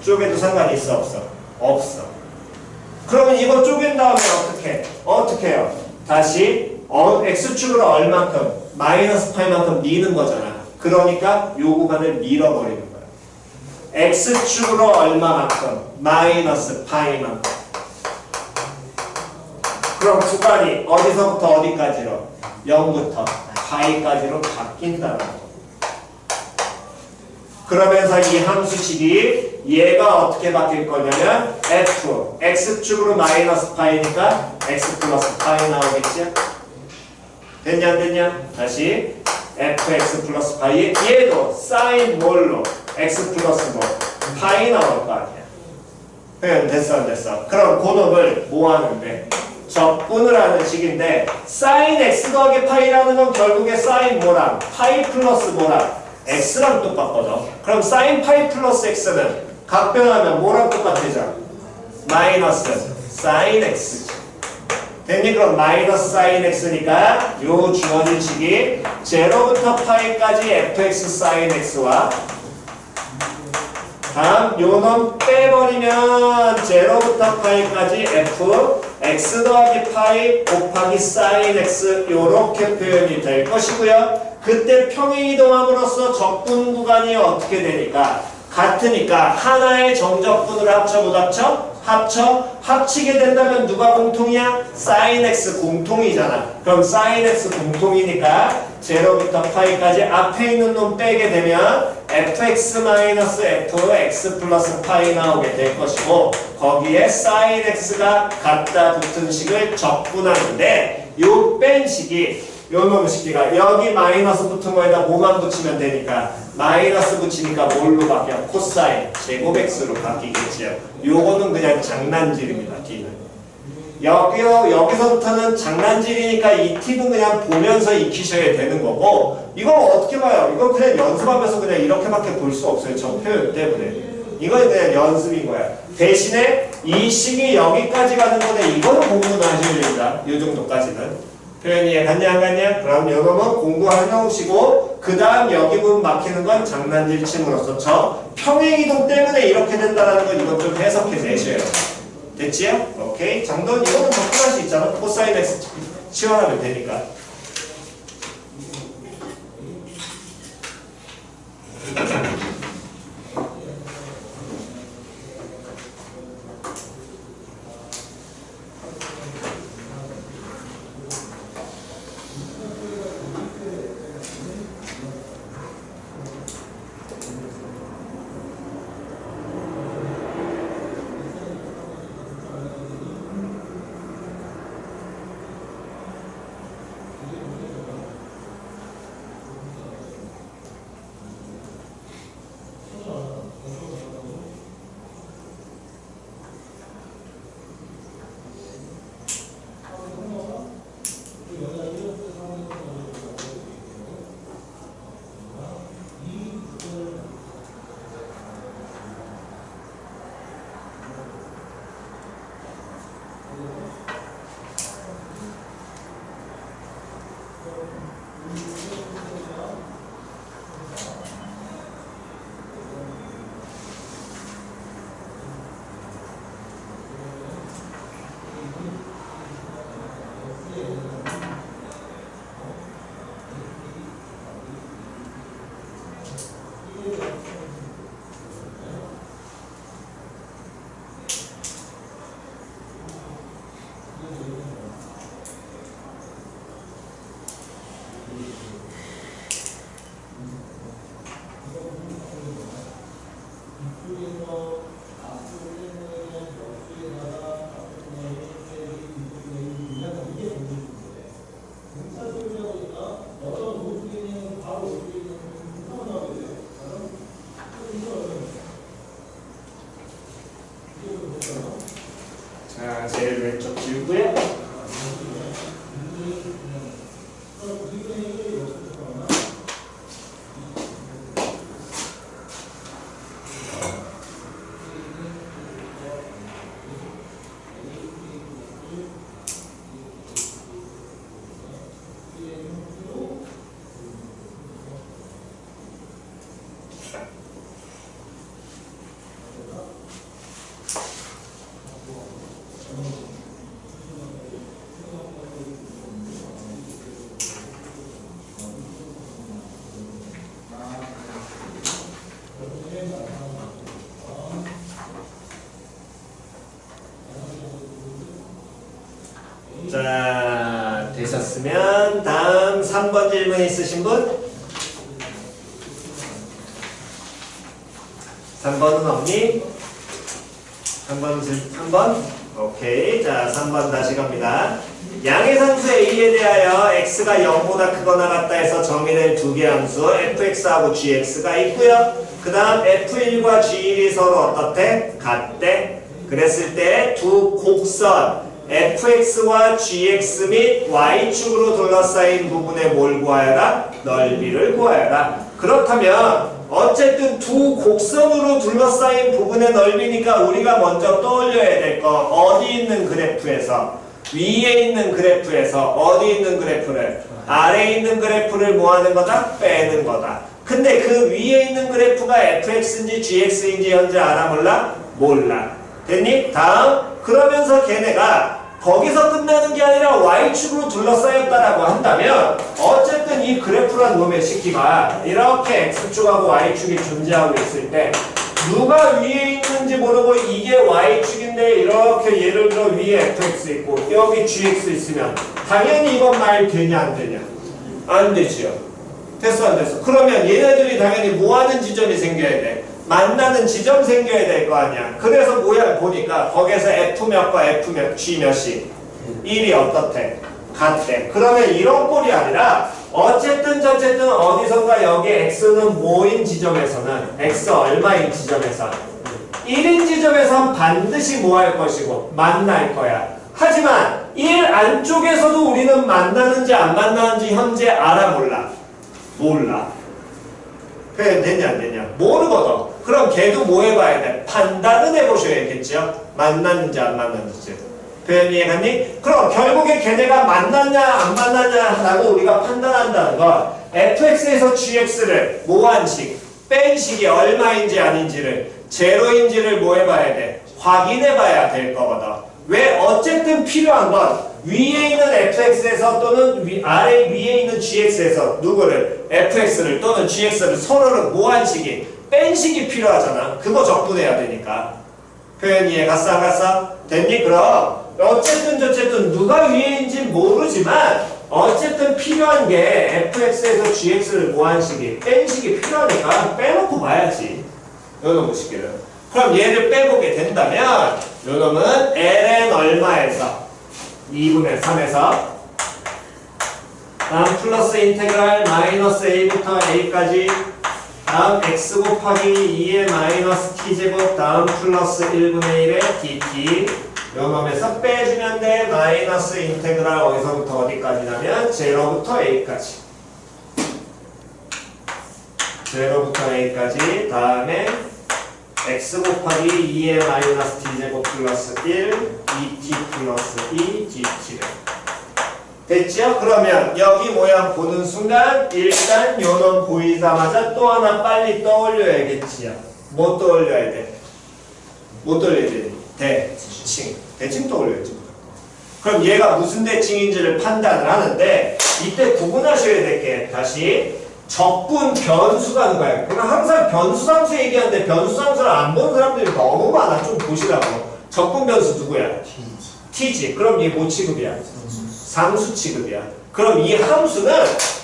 쪼개도 상관이 있어 없어? 없어. 그러면 이거 쪼갠 다음에 어떻게 해요? 다시 x축으로 얼만큼? 마이너스 파이만큼 미는 거잖아. 그러니까 요 구간을 밀어버리는 거야. x축으로 얼마만큼? 마이너스 파이만큼. 그럼 구간이 어디서부터 어디까지로? 0부터 파이까지로 바뀐다는 거. 그러면서 이 함수식이 얘가 어떻게 바뀔 거냐면 f x축으로 마이너스 파이니까 x 플러스 파이 나오겠죠? 됐냐 안 됐냐? 다시 fx 플러스 파이 얘도 사인 뭘로? x 플러스 뭐? 파이 나올 거 아니야. 그냥 됐어 안 됐어? 그럼 그놈을 뭐 하는데? 적분을 하는 식인데 사인 x 더하기 파이라는 건 결국에 사인 뭐랑? 파이 플러스 뭐랑? x랑 똑같거든. 그럼 sin 파이 플러스 x는 각변하면 뭐랑 똑같아져? 마이너스 sin x. 됐니? 그럼 마이너스 sin x니까 요 주어진 식이 0부터 파이까지 fx sin x와 다음 요놈 빼버리면 0부터 파이까지 f x 더하기 파이 곱하기 sin x 요렇게 표현이 될 것이고요. 그때 평행이동함으로써 적분 구간이 어떻게 되니까? 같으니까 하나의 정적분으로 합쳐 못 합쳐? 합쳐? 합치게 된다면 누가 공통이야? sin x 공통이잖아. 그럼 sin x 공통이니까 0부터 파이까지 앞에 있는 놈 빼게 되면 fx 마이너스 fx 플러스 파이 나오게 될 것이고 거기에 sin x가 갖다 붙은 식을 적분하는데 요 뺀 식이 요 놈 식기가 여기 마이너스 붙은 거에다 뭐만 붙이면 되니까 마이너스 붙이니까 뭘로 바뀌어? 코사인 제곱 x로 바뀌겠지요. 요거는 그냥 장난질입니다. t는 여기서부터는 장난질이니까 이 t는 그냥 보면서 익히셔야 되는 거고 이건 어떻게 봐요? 이건 그냥 연습하면서 그냥 이렇게밖에 볼 수 없어요. 저 표현 때문에 이건 그냥 연습인 거야. 대신에 이 식이 여기까지 가는 건데 이거는 공부는 하셔야 됩니다. 이 정도까지는 표현이 갔냐 안 갔냐? 그럼 요놈은 공부하셔오시고 그 다음 여기 부분 막히는 건 장난질 침으로써 저 평행이동 때문에 이렇게 된다는 건 이건 좀 해석해 내셔야 돼요. 됐지요? 오케이? 정도는 이거는 접근할 수 있잖아. 코사인 x 치환하면 되니까. 자, 제일 왼쪽 지우고요. 자, 되셨으면 다음 3번 질문 있으신 분? 3번은 없니? 3번? 오케이. 자, 3번 다시 갑니다. 양의 상수 A에 대하여 x가 0보다 크거나 같다 해서 정의된 두 개의 함수 fx하고 gx가 있고요. 그 다음 f1과 g1이 서로 어떻대? 같대. 그랬을 때 두 곡선 fx와 gx 및 y축으로 둘러싸인 부분의 뭘 구하여라? 넓이를 구하여라. 그렇다면 어쨌든 두 곡선으로 둘러싸인 부분의 넓이니까 우리가 먼저 떠올려야 될 거 어디 있는 그래프에서 위에 있는 그래프에서 어디 있는 그래프를 아래에 있는 그래프를 뭐 하는 거다? 빼는 거다. 근데 그 위에 있는 그래프가 fx인지 gx인지 현재 알아 몰라? 몰라. 됐니? 다음. 그러면서 걔네가 거기서 끝나는 게 아니라 y축으로 둘러싸였다라고 한다면 어쨌든 이 그래프란 놈의 시기가 이렇게 x축하고 y축이 존재하고 있을 때 누가 위에 있는지 모르고 이게 y축인데 이렇게 예를 들어 위에 fx 있고 여기 gx 있으면 당연히 이건 말 되냐 안 되냐? 안 되지요. 됐어 안 됐어? 그러면 얘네들이 당연히 뭐하는 지점이 생겨야 돼? 만나는 지점 생겨야 될 거 아니야. 그래서 뭐야 보니까 거기에서 f 몇과 f 몇, g 몇이 1이 어떻대? 같대. 그러면 이런 꼴이 아니라 어쨌든 저쨌든 어디선가 여기 x는 뭐인 지점에서는 x 얼마인 지점에서 1인 지점에선 반드시 뭐 할 것이고 만날 거야. 하지만 1 안쪽에서도 우리는 만나는지 안 만나는지 현재 알아 몰라? 몰라. 표현 되냐 안 되냐? 모르거든. 그럼 걔도 뭐 해봐야 돼? 판단은 해보셔야겠죠? 만났는지 안 만났는지. 표현 이해갔니? 그럼 결국에 걔네가 만났냐 안 만났냐라고 우리가 판단한다는 건 fx에서 gx를 뭐한 식, 뺀 식이 얼마인지 아닌지를 제로인지를 뭐 해봐야 돼? 확인해봐야 될 거거든. 왜? 어쨌든 필요한 건 위에 있는 fx에서 또는 아래 위에 있는 gx에서 누구를? fx를 또는 gx를 서로를 뭐한 식이? 뺀 식이 필요하잖아. 그거 적분해야 되니까. 표현 이해 갔어 안 갔어? 됐니? 그럼 어쨌든 저쨌든 누가 위에인지 모르지만 어쨌든 필요한 게 fx에서 gx를 뭐한 식이? 뺀 식이 필요하니까 빼놓고 봐야지. 요놈의 식기를. 그럼 얘를 빼보게 된다면 요놈은 ln 얼마에서 2분의 3에서 다음 플러스 인테그랄 마이너스 a부터 a까지 다음 x 곱하기 2의 마이너스 t제곱 다음 플러스 1분의 1의 dt 요놈에서 빼주면 돼. 마이너스 인테그랄 어디서부터 어디까지냐면 0부터 a까지 0부터 a까지 다음에 x 곱하기 2의 마이너스 t제곱 플러스 1 dt 플러스 2 dt 됐죠? 그러면 여기 모양 보는 순간 일단 요놈 보이자마자 또 하나 빨리 떠올려야겠지요. 뭐 떠올려야 돼? 뭐 떠올려야 돼? 대칭. 대칭 떠올려야지. 그럼 얘가 무슨 대칭인지를 판단을 하는데 이때 구분하셔야 될 게 다시 적분 변수가 하는 거야. 그러니까 항상 변수상수 얘기하는데 변수상수를 안 본 사람들이 너무 많아. 좀 보시라고. 적분 변수 누구야? t지. 그럼 얘 뭐 취급이야? 상수 취급이야. 그럼 이 함수는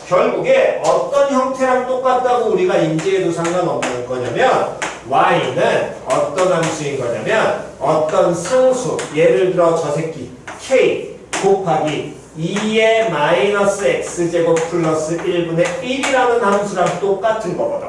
결국에 어떤 형태랑 똑같다고 우리가 인지해도 상관없는 거냐면 y는 어떤 함수인 거냐면 어떤 상수, 예를 들어 저 새끼 k 곱하기 2의 마이너스 x제곱 플러스 1분의 1이라는 함수랑 똑같은 거거든.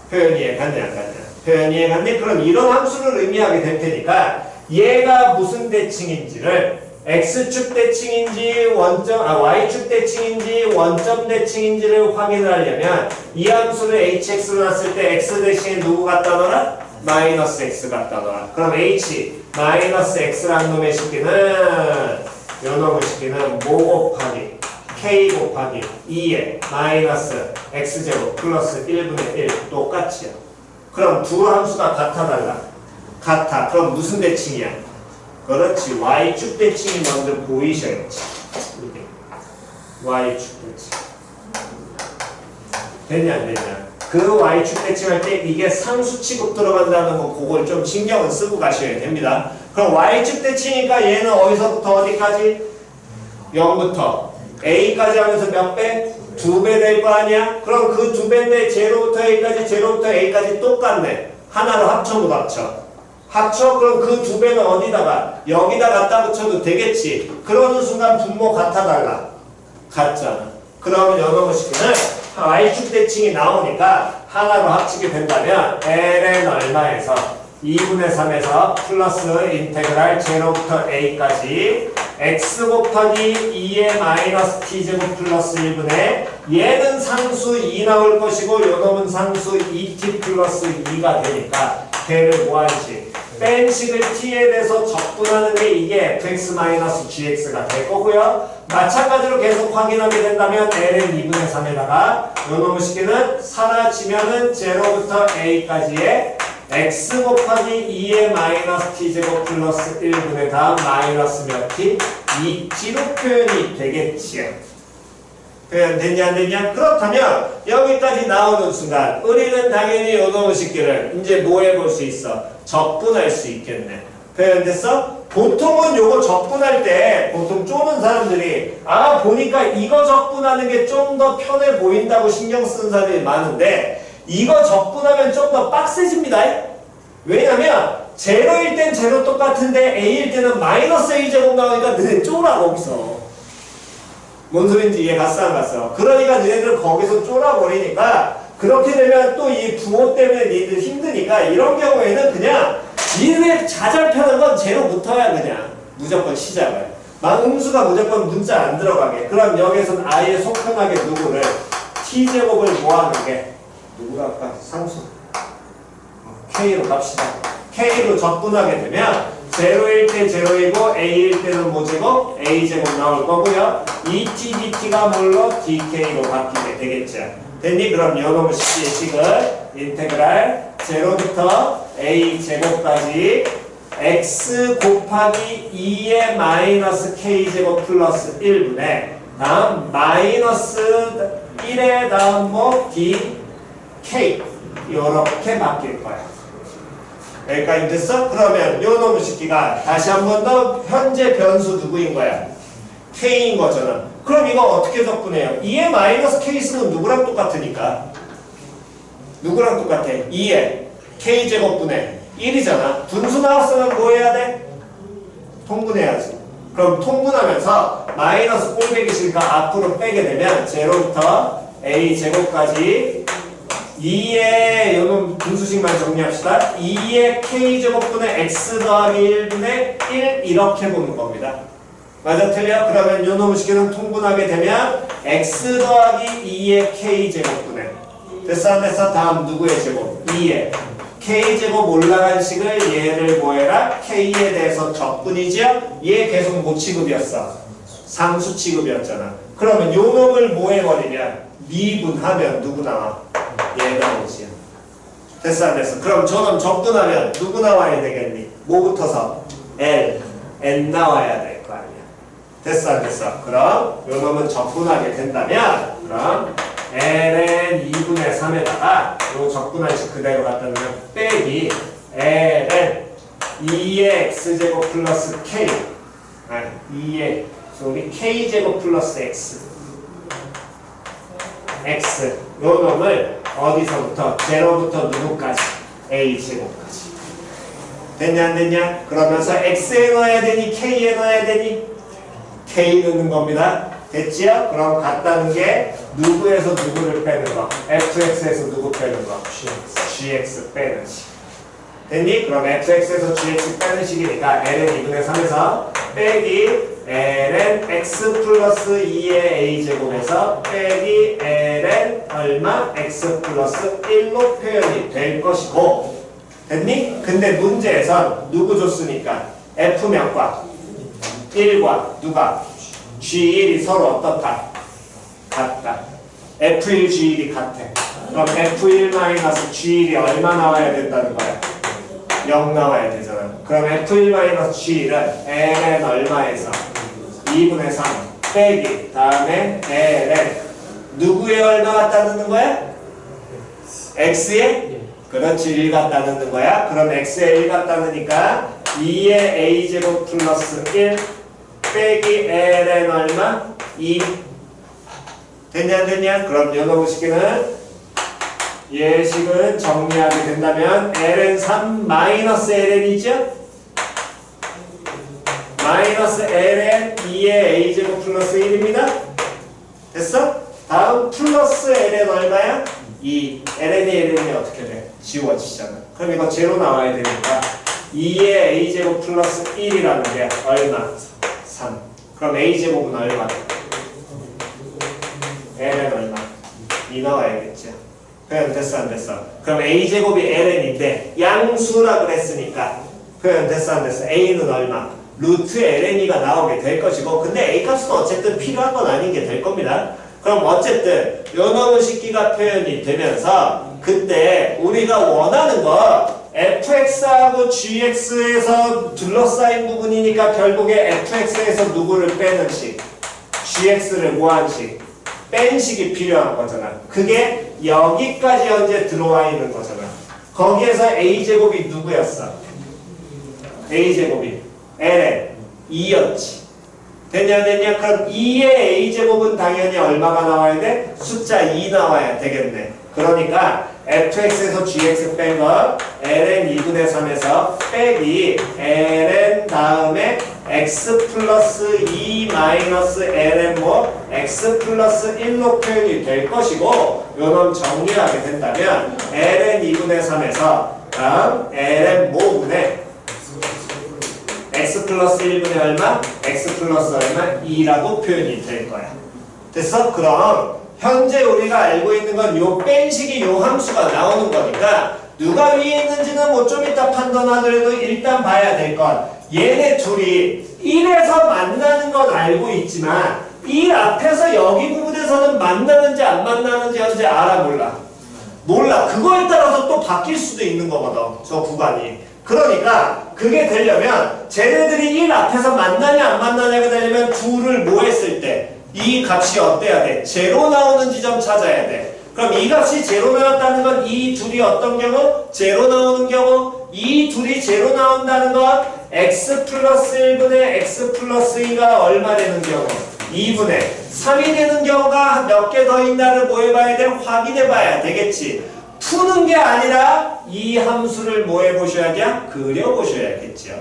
표현 이해 갔냐 안 갔냐? 표현 이해 갔니? 그럼 이런 함수를 의미하게 될 테니까 얘가 무슨 대칭인지를 x축 대칭인지 y축 대칭인지 원점 대칭인지를 확인을 하려면 이 함수를 hx로 놨을 때 x 대신에 누구 갖다 넣어라? 마이너스 x 갖다 넣어라. 그럼 h 마이너스 x라는 놈의 식기는 요 놈의 식기는 뭐 곱하기 k 곱하기 2의 마이너스 x제곱 플러스 1분의 1 똑같이야. 그럼 두 함수가 같아 달라? 같아. 그럼 무슨 대칭이야? 그렇지. y축 대칭이 먼저 보이셔야지. 이렇게. y축 대칭. 되냐 안 되냐? 그 y축 대칭할 때 이게 상수 취급 들어간다는 거 그걸 좀 신경을 쓰고 가셔야 됩니다. 그럼 y축 대칭이니까 얘는 어디서부터 어디까지? 0부터 a까지 하면서 몇 배? 2배 될 거 아니야? 그럼 그 2배인데 제로부터 a까지 제로부터 a까지 똑같네. 하나로 합쳐 못 합쳐? 합쳐? 그럼 그 2배는 어디다가? 여기다 갖다 붙여도 되겠지. 그러는 순간 분모 같아 달라? 같잖아. 그러면 요놈의 식기는 y축 대칭이 나오니까 하나로 합치게 된다면 ln 얼마에서 2분의 3에서 플러스 인테그랄 제로부터 a까지 x 곱하기 2의 마이너스 t제곱 플러스 1분의 얘는 상수 2 나올 것이고 요놈은 상수 2t 플러스 2가 되니까 걔를 뭐하지? 뺀 식을 t에 대해서 적분하는 게 이게 fx-gx가 될 거고요. 마찬가지로 계속 확인하게 된다면 ln 2분의 3에다가 요놈의 식기는 사라지면은 제로부터 a까지의 x 곱하기 2의 마이너스 t제곱 플러스 1분의 다음 마이너스 몇 t? 2t로 표현이 되겠지요. 표현 됐냐 안 됐냐? 그렇다면 여기까지 나오는 순간 우리는 당연히 요놈의 식기를 이제 뭐 해볼 수 있어? 적분할 수 있겠네. 표현됐어? 보통은 요거 적분할 때 보통 쪼는 사람들이 보니까 이거 적분하는 게 좀 더 편해 보인다고 신경 쓰는 사람들이 많은데 이거 적분하면 좀 더 빡세집니다. 왜냐면 제로일 땐 제로 똑같은데 a일 때는 마이너스 a제곱 나오니까 너네 쪼라 거기서. 뭔 소린지 이해 갔어 안 갔어? 그러니까 너네들 거기서 쪼라버리니까 그렇게 되면 또 이 부호 때문에 니들 힘드니까 이런 경우에는 그냥 니네 자잘 펴는 건 제로부터야 그냥 무조건 시작을. 음수가 무조건 문자 안 들어가게. 그럼 여기서는 아예 속편하게 누구를 t제곱을 뭐하는 게 누구가 아까 상수 k로 갑시다. k로 적분하게 되면 제로일 때 제로이고 a일 때는 뭐제곱? a제곱 나올 거고요. 2t dt가 뭘로? dk로 바뀌게 되겠죠. 됐니? 그럼 요놈의 식의 식을 인테그랄 제로부터 a제곱까지 x 곱하기 2의 마이너스 k제곱 플러스 1분의 다음 마이너스 1의 다음 뭐 dk 요렇게 바뀔 거야. 여기까지 됐어? 그러면 요놈의 식기가 다시 한 번 더 현재 변수 누구인 거야? k인 거잖아. 그럼 이거 어떻게 적분해요? 2의 마이너스 k 쓰면 누구랑 똑같으니까? 누구랑 똑같아? 2의 k제곱분의 1이잖아. 분수 나왔으면 뭐 해야 돼? 통분해야지. 그럼 통분하면서 마이너스 꼴배기 싫으니까 앞으로 빼게 되면 제로부터 a제곱까지 2의 요놈 분수식만 정리합시다. 2의 k제곱분의 x 더하기 1분의 1 이렇게 보는 겁니다. 맞아 틀려? 그러면 요놈의 식기는 통분하게 되면 x 더하기 2의 k제곱분의 됐어 안 됐어? 다음 누구의 제곱? 2의 k제곱 올라간 식을 얘를 뭐해라? k에 대해서 적분이죠? 얘 계속 뭐 취급이었어? 상수 취급이었잖아. 그러면 요놈을 뭐 해버리면 미분하면 누구 나와? 얘 나오지요. 됐어 안 됐어? 그럼 저놈 적분하면 누구 나와야 되겠니? 뭐 붙어서? L, N 나와야 될 거 아니야. 됐어 안 됐어? 그럼 요놈은 적분하게 된다면 그럼 ln 2분의 3에다가 요 적분할 식 그대로 갖다 놓으면 빼기 ln 2의 x제곱 플러스 k 2의 우리 k제곱 플러스 x 요 놈을 어디서부터? 제로부터 누구까지? a제곱까지. 됐냐 안 됐냐? 그러면서 x에 넣어야 되니 k에 넣어야 되니? k 넣는 겁니다. 됐지요? 그럼 같다는 게 누구에서 누구를 빼는 거? fx에서 누구 빼는 거? gx 빼는 식. 됐니? 그럼 fx에서 gx 빼는 식이니까 ln 2분의 3에서 빼기 ln x 플러스 2의 a제곱에서 빼기 ln 얼마? x 플러스 1로 표현이 될 것이고 됐니? 근데 문제에선 누구 줬으니까 f명과 1과 누가? G1이 서로 어떻다? 같다. F1, G1이 같아. 그럼 F1-G1이 얼마 나와야 된다는 거야? 0 나와야 되잖아. 그럼 F1-G1은 ln 얼마에서? 2분의 3 빼기 다음에 ln 누구의 얼마 갖다 넣는 거야? X에? 그렇지 1 갖다 넣는 거야. 그럼 X에 1 갖다 넣으니까 2의 A제곱 플러스 1 빼기 ln 얼마? 2 됐냐 안 됐냐? 그럼 요놈식기는 예식은 정리하게 된다면 ln3 마이너스 ln이죠? 마이너스 ln 2의 a제곱 플러스 1입니다. 됐어? 다음 플러스 ln 얼마야? 2. ln이 ln이 어떻게 돼? 지워지잖아. 그럼 이거 제로 나와야 되니까 2의 a제곱 플러스 1이라는 게 얼마? 3. 그럼 a제곱은 얼마? ln 얼마? 2 나와야겠죠. 표현 됐어 안 됐어? 그럼 a제곱이 ln인데 양수라 그랬으니까 표현 됐어 안 됐어? a는 얼마? 루트 ln이가 나오게 될 것이고 근데 a값은 어쨌든 필요한 건 아닌 게 될 겁니다. 그럼 어쨌든 요놈의 식기가 표현이 되면서 그때 우리가 원하는 거 fx하고 gx에서 둘러싸인 부분이니까 결국에 fx에서 누구를 빼는 식 gx를 뭐한 식 뺀 식이 필요한 거잖아. 그게 여기까지 현재 들어와 있는 거잖아. 거기에서 a제곱이 누구였어? a제곱이 ln 2였지. 됐냐 됐냐? 그럼 2의 a제곱은 당연히 얼마가 나와야 돼? 숫자 2 나와야 되겠네. 그러니까 fx에서 gx 뺀 거 ln 2분의 3에서 빼기 ln 다음에 x 플러스 2 마이너스 ln 뭐 x 플러스 1로 표현이 될 것이고 요놈 정리하게 된다면 ln 2분의 3에서 다음 ln 모분의 x 플러스 1분의 얼마? x 플러스 얼마? 2라고 표현이 될 거야. 됐어? 그럼 현재 우리가 알고 있는 건 요 뺀식이 요 함수가 나오는 거니까 누가 위에 있는지는 뭐 좀 이따 판단하더라도 일단 봐야 될 건 얘네 둘이 1에서 만나는 건 알고 있지만 1 앞에서 여기 부분에서는 만나는지 안 만나는지 현재 알아 몰라? 몰라. 그거에 따라서 또 바뀔 수도 있는 거거든. 저 구간이. 그러니까 그게 되려면 쟤네들이 1 앞에서 만나냐 안 만나냐가 되려면 둘을 뭐 했을 때 이 값이 어때야 돼? 제로 나오는 지점 찾아야 돼. 그럼 이 값이 제로 나왔다는 건 이 둘이 어떤 경우? 제로 나오는 경우. 이 둘이 제로 나온다는 건 x 플러스 1분의 x 플러스 2가 얼마 되는 경우? 2분의 3이 되는 경우가 몇 개 더 있나를 뭐 해봐야 돼? 확인해 봐야 되겠지. 푸는 게 아니라 이 함수를 뭐 해보셔야 돼? 그려보셔야겠죠.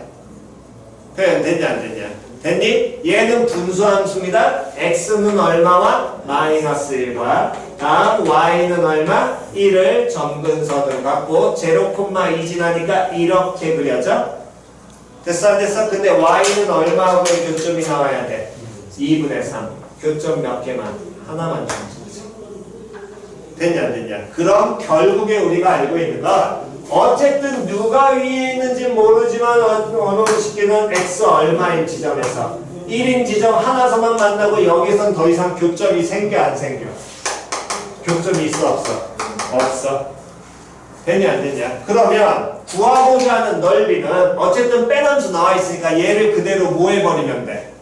표현 됐냐 안 됐냐? 됐니? 얘는 분수함수입니다. x는 얼마와? 마이너스 1과 다음 y는 얼마? 1을 점근선을 갖고 0,2 지나니까 이렇게 그려져? 됐어 안 됐어? 근데 y는 얼마하고의 교점이 나와야 돼? 2분의 3. 교점 몇 개만? 하나만 좀. 됐냐 안 됐냐? 그럼 결국에 우리가 알고 있는 건 어쨌든 누가 위에 있는지 모르지만 어느 식기는 x 얼마인 지점에서 1인 지점 하나서만 만나고 여기선 더 이상 교점이 생겨 안 생겨? 교점이 있어 없어? 없어. 됐냐 안 됐냐? 그러면 구하고자 하는 넓이는 어쨌든 빼남수 나와 있으니까 얘를 그대로 뭐 해버리면 돼?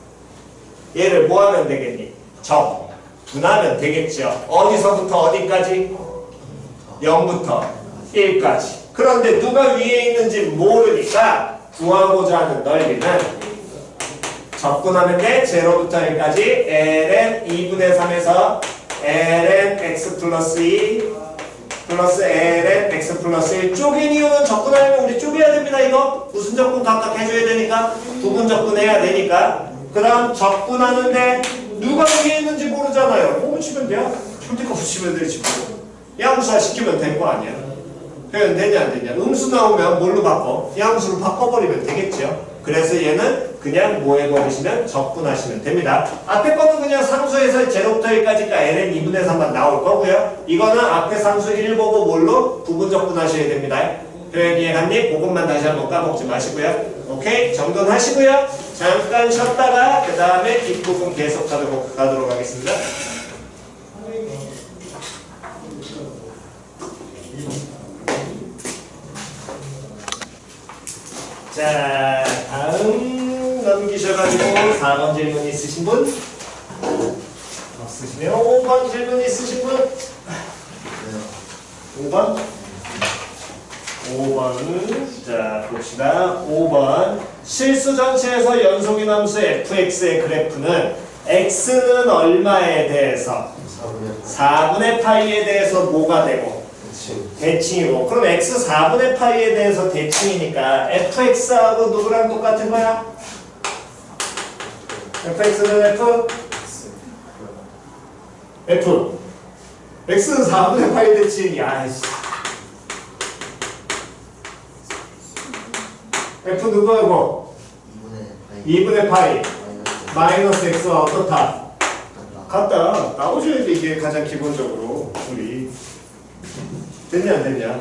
얘를 뭐 하면 되겠니? 분하면 되겠죠. 어디서부터 어디까지? 0부터 1까지. 그런데 누가 위에 있는지 모르니까 구하고자 하는 넓이는 적분하면 돼. 0부터 1까지 ln 2분의 3에서 ln x 플러스 2 플러스 ln x 플러스 1 쪼갠 이유는 적분하려면 우리 쪼개야 됩니다. 이거 무슨 적분 각각 해줘야 되니까 부분 적분해야 되니까 그 다음 적분하는데 누가 위에 있는지 모르잖아요. 뭐 붙이면 돼요? 현대거 붙이면 되지 뭐. 양수화 시키면 될 거 아니야. 표현 되냐 안 되냐. 음수 나오면 뭘로 바꿔? 양수로 바꿔버리면 되겠죠. 그래서 얘는 그냥 뭐 해버리시면 적분하시면 됩니다. 앞에 거는 그냥 상수에서 0부터 1까지가 ln 2분의 3만 나올 거고요. 이거는 앞에 상수 1 보고 뭘로? 부분 적분하셔야 됩니다. 표현 이해갔니? 그것만 다시 한번 까먹지 마시고요. 오케이? 정돈하시고요. 잠깐 쉬었다가 그 다음에 뒷부분 계속 가도록 하겠습니다. 자, 다음 넘기셔가지고 4번 질문 있으신 분? 없으시면 5번 질문 있으신 분? 5번? 5번. 자, 봅시다. 5번. 실수 전체에서 연속인 함수 fx의 그래프는 x는 얼마에 대해서? 4분의 파이에 대해서 뭐가 되고? 대칭이고. 그럼 x 4분의 파이에 대해서 대칭이니까 fx하고 누구랑 똑같은 거야? fx는 f x는 4분의 파이 대칭이야. f 누구하고? 2분의 파이 마이너스 x와 어떻다? 같다. 나오셔야지. 이게 가장 기본적으로 우리 됐냐 안 됐냐?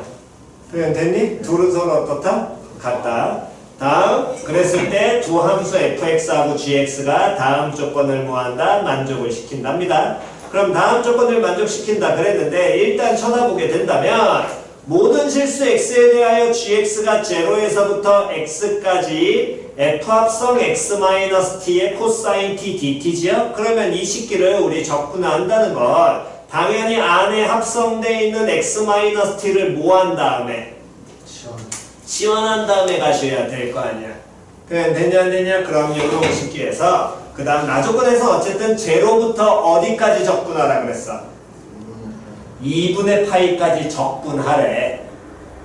그냥 됐니? 둘은 서로 어떻다? 같다. 다음 그랬을 때 두 함수 fx하고 gx가 다음 조건을 뭐한다? 만족을 시킨답니다. 그럼 다음 조건을 만족시킨다 그랬는데 일단 쳐다보게 된다면 모든 실수 x에 대하여 gx가 0에서부터 x까지 f 합성 x-t의 코사인 t dt지요? 그러면 이 식기를 우리 적분한다는 건 당연히 안에 합성되어 있는 x-t를 뭐한 다음에? 지원한 다음에 가셔야 될 거 아니야. 그냥 되냐 안 되냐? 그럼 요런 식기에서 그 다음 나조건에서 어쨌든 0부터 어디까지 적분하라 그랬어? 2분의 파이까지 적분하래.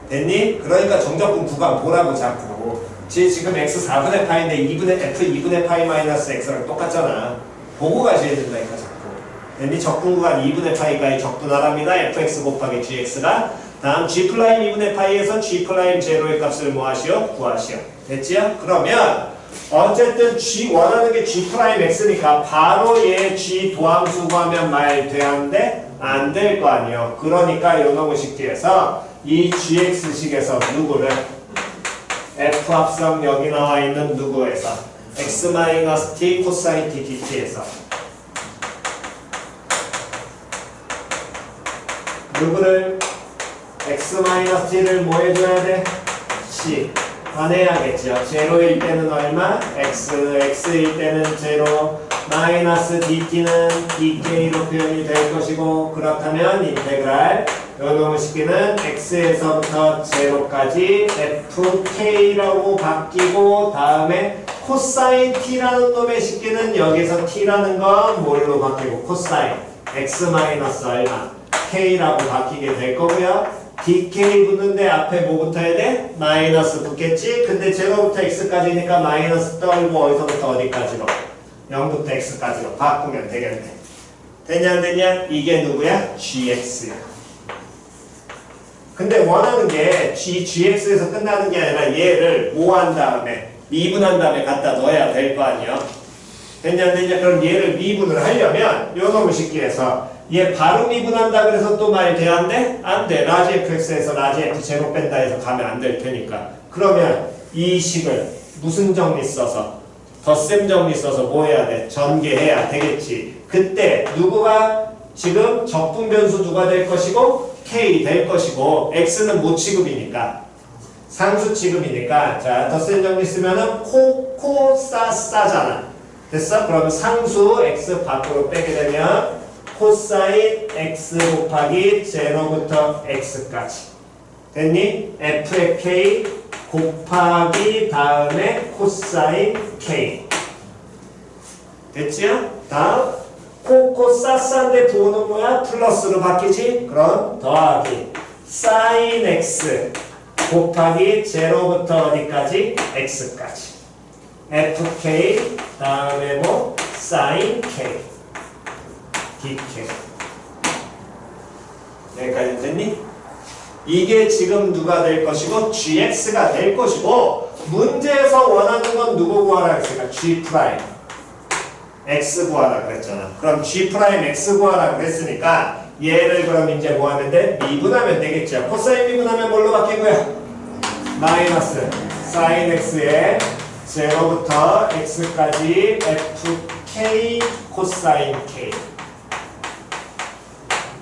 됐니? 그러니까 정적분 구간 보라고 자꾸. 지금 x 4분의 파이인데 f 2분의 파이 마이너스 x랑 똑같잖아. 보고 가셔야 된다니까 자꾸. 됐니? 적분 구간 2분의 파이까지 적분하랍니다. fx 곱하기 gx가. 다음 g 플라임 2분의 파이에서 g 플라임 제로의 값을 뭐 하시오? 구하시오. 됐지요? 그러면 어쨌든 g 원하는 게 g 프라임 x니까 바로 얘 g 도함수 구하면 말 되는데 안 될 거 아니에요. 그러니까 요놈의 식기에서 이 gx식에서 누구를 f 합성 여기 나와 있는 누구에서 x-t 코사인 t dt에서 누구를 x-t를 뭐 해줘야 돼? c 반해야겠죠. 0일 때는 얼마? x일 때는 0 마이너스 dt는 dk로 표현이 될 것이고 그렇다면 인테그랄 요놈의 식기는 x에서부터 0까지 fk라고 바뀌고 다음에 코사인 t라는 놈의 식기는 여기서 t라는 건 뭘로 바뀌고 코사인 x 마이너스 얼마 k라고 바뀌게 될 거고요. dk 붙는데 앞에 뭐 붙어야 돼? 마이너스 붙겠지? 근데 0부터 x까지니까 마이너스 떨고 어디서부터 어디까지로? 0부터 x까지로 바꾸면 되겠네. 되냐 안 되냐? 이게 누구야? gx야. 근데 원하는 게 gx에서 끝나는 게 아니라 얘를 뭐 한 다음에 미분한 다음에 갖다 넣어야 될 거 아니야. 되냐 안 되냐? 그럼 얘를 미분을 하려면 요 놈의 식기에서 얘 바로 미분한다 그래서 또 말 돼? 안 돼? 안 돼. 라지 fx에서 라지 f 제곱 뺀다 해서 가면 안 될 테니까. 그러면 이 식을 무슨 정리 써서? 덧셈 정리 써서 뭐 해야 돼? 전개해야 되겠지. 그때 누구가 지금 적분 변수 누가 될 것이고 k 될 것이고 x는 뭐 취급이니까? 상수 취급이니까 자 덧셈 정리 쓰면은 코사사잖아. 됐어? 그러면 상수 x 밖으로 빼게 되면 코사인 x 곱하기 0부터 x까지 됐니? f의 k 곱하기 다음에 코사인 k 됐지요? 다음 코사사인데 부호는 뭐야? 플러스로 바뀌지? 그럼 더하기 사인 x 곱하기 0부터 어디까지? x까지 fk 다음에 뭐? 사인 k dk 여기까지 됐니? 이게 지금 누가 될 것이고 gx가 될 것이고 문제에서 원하는 건 누구 구하라 했으니까 g 프라임 x 구하라 그랬잖아. 그럼 g 프라임 x 구하라 그랬으니까 얘를 그럼 이제 뭐 하면 돼? 미분하면 되겠죠. 코사인 미분하면 뭘로 바뀌고요? 마이너스 사인 x에 0부터 x까지 fk 코사인 k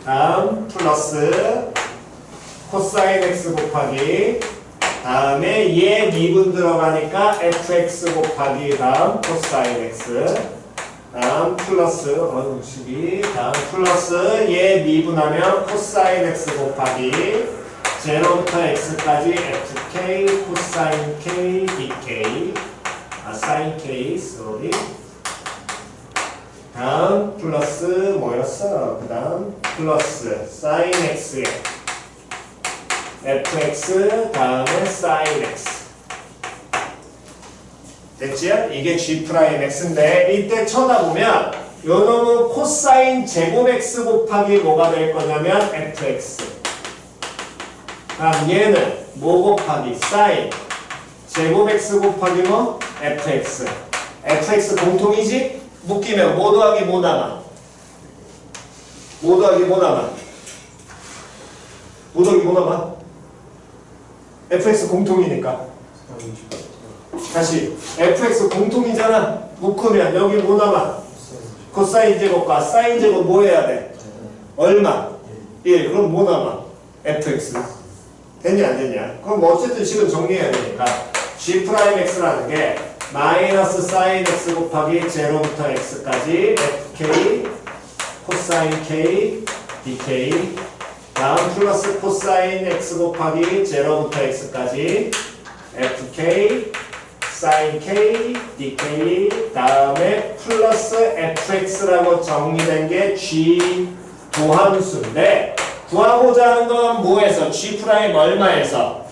다음 플러스 코사인 x 곱하기 다음에 얘 미분 들어가니까 fx 곱하기 다음 코사인 x 다음 플러스 다음 플러스 얘 미분하면 코사인 x 곱하기 0부터 x까지 fk 코사인 k dk 사인 k sorry 다음 플러스 뭐였어? 그 다음 플러스 sin x에 fx 다음에 sin x 됐지요? 이게 G'X인데 이때 쳐다보면 요 놈은 코사인 제곱 x 곱하기 뭐가 될 거냐면 fx 다음 얘는 뭐 곱하기 사인 제곱 x 곱하기 뭐 fx fx 공통이지? 묶이면 뭐 더하기 뭐 남아? 뭐 더하기 뭐 남아? 뭐 더하기 뭐 남아? fx 공통이니까 다시 fx 공통이잖아. 묶으면 여기 뭐 남아? 코사인 제곱과 사인 제곱 뭐 해야 돼? 얼마? 1. 그럼 뭐 남아? fx 됐냐 안 됐냐? 그럼 뭐 어쨌든 식은 정리해야 되니까 G'X라는 게 마이너스 사인 x 곱하기 0부터 x까지 fk 코사인 k dk 다음 플러스 코사인 x 곱하기 0부터 x까지 fk sin k dk 다음에 플러스 fx라고 정리된 게 g 도함수인데 구하고자 하는 건 뭐에서? G' 얼마에서?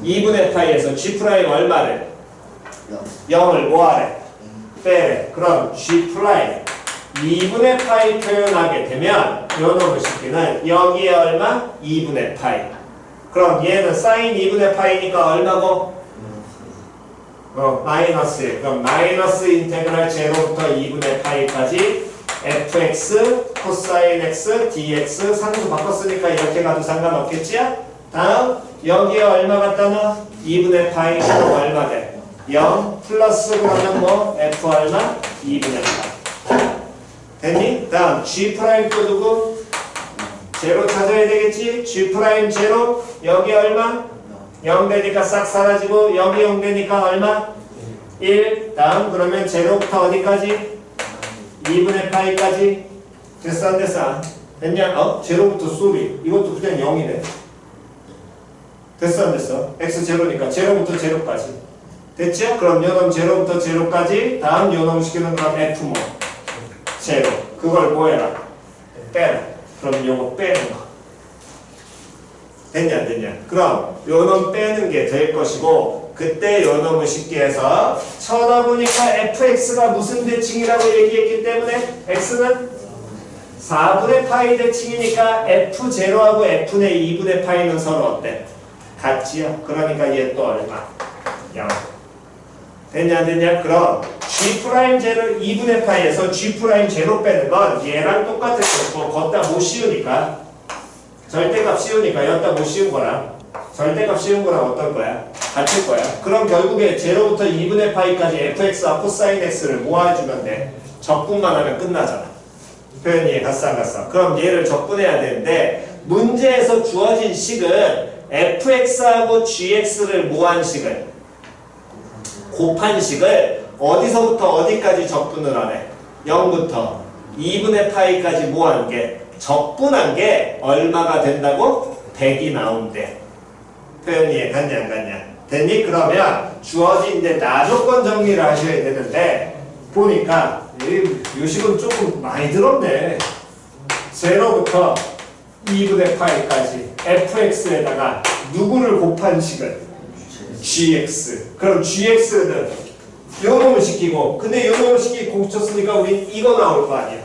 2분의 파이에서 G' 얼마를? 0을 뭐하래? 빼래. 그럼 G' 2분의 파이 표현하게 되면 요 놈의 식기는 여기에 얼마? 2분의 파이. 그럼 얘는 사인 2분의 파이니까 얼마고? 마이너스 1. 그럼 마이너스 인테그랄 0부터 2분의 파이까지 fx 코사인 x dx 상수 바꿨으니까 이렇게 가도 상관없겠지요? 다음 여기에 얼마 갖다 넣어? 2분의 파이 얼마 돼? 0 플러스 그러면 뭐 f 얼마? 2분의 파이 됐니? 다음 g 프라임 또 누구? 제로 찾아야 되겠지? g 프라임 제로 여기 얼마? 0 되니까 싹 사라지고 여기 0 되니까 얼마? 1 다음 그러면 제로부터 어디까지? 2분의 파이까지 됐어 안 됐어? 됐냐? 제로부터 쏘리 이것도 그냥 0이네 됐어 안 됐어? x 제로니까 제로부터 제로까지 됐죠? 그럼 요놈 제로부터 제로까지 다음 요놈 시키는 건 f 뭐? 제로 그걸 뭐 해라? 빼라 그럼 요거 빼는 거 됐냐 안 됐냐? 그럼 요놈 빼는 게 될 것이고 그때 요놈을 쉽게 해서 쳐다보니까 fx가 무슨 대칭이라고 얘기했기 때문에 x는 4분의 파이 대칭이니까 f0하고 f의 2분의 파이는 서로 어때? 같지요? 그러니까 얘 또 얼마? 0 됐냐 안 됐냐? 그럼 G'0 2분의 파이에서 G'0 빼는 건 얘랑 똑같을 것이고 걷다 못 씌우니까 절대값 씌우니까 여기다 못 씌운 거랑 절대값 씌운 거랑 어떤 거야? 같을 거야. 그럼 결국에 0부터 2분의 파이까지 fx와 코사인 x를 모아주면 돼. 적분만 하면 끝나잖아. 표현이 갔어 안 갔어? 그럼 얘를 적분해야 되는데 문제에서 주어진 식은 fx하고 gx를 모한 식을 곱한 식을 어디서부터 어디까지 적분을 하래? 0부터 2분의 파이까지 모한 게 적분한 게 얼마가 된다고? 100이 나온대. 표현이 갔냐 안 갔냐? 됐니? 그러면 주어진 이제 나조건 정리를 하셔야 되는데 보니까 이 식은 조금 많이 들었네. 0부터 2분의 파이까지 fx에다가 누구를 곱한 식을? gx. 그럼 gx는 요놈을 시키고 근데 요놈을 시키고 공쳤으니까 우린 이거 나올 거 아니야.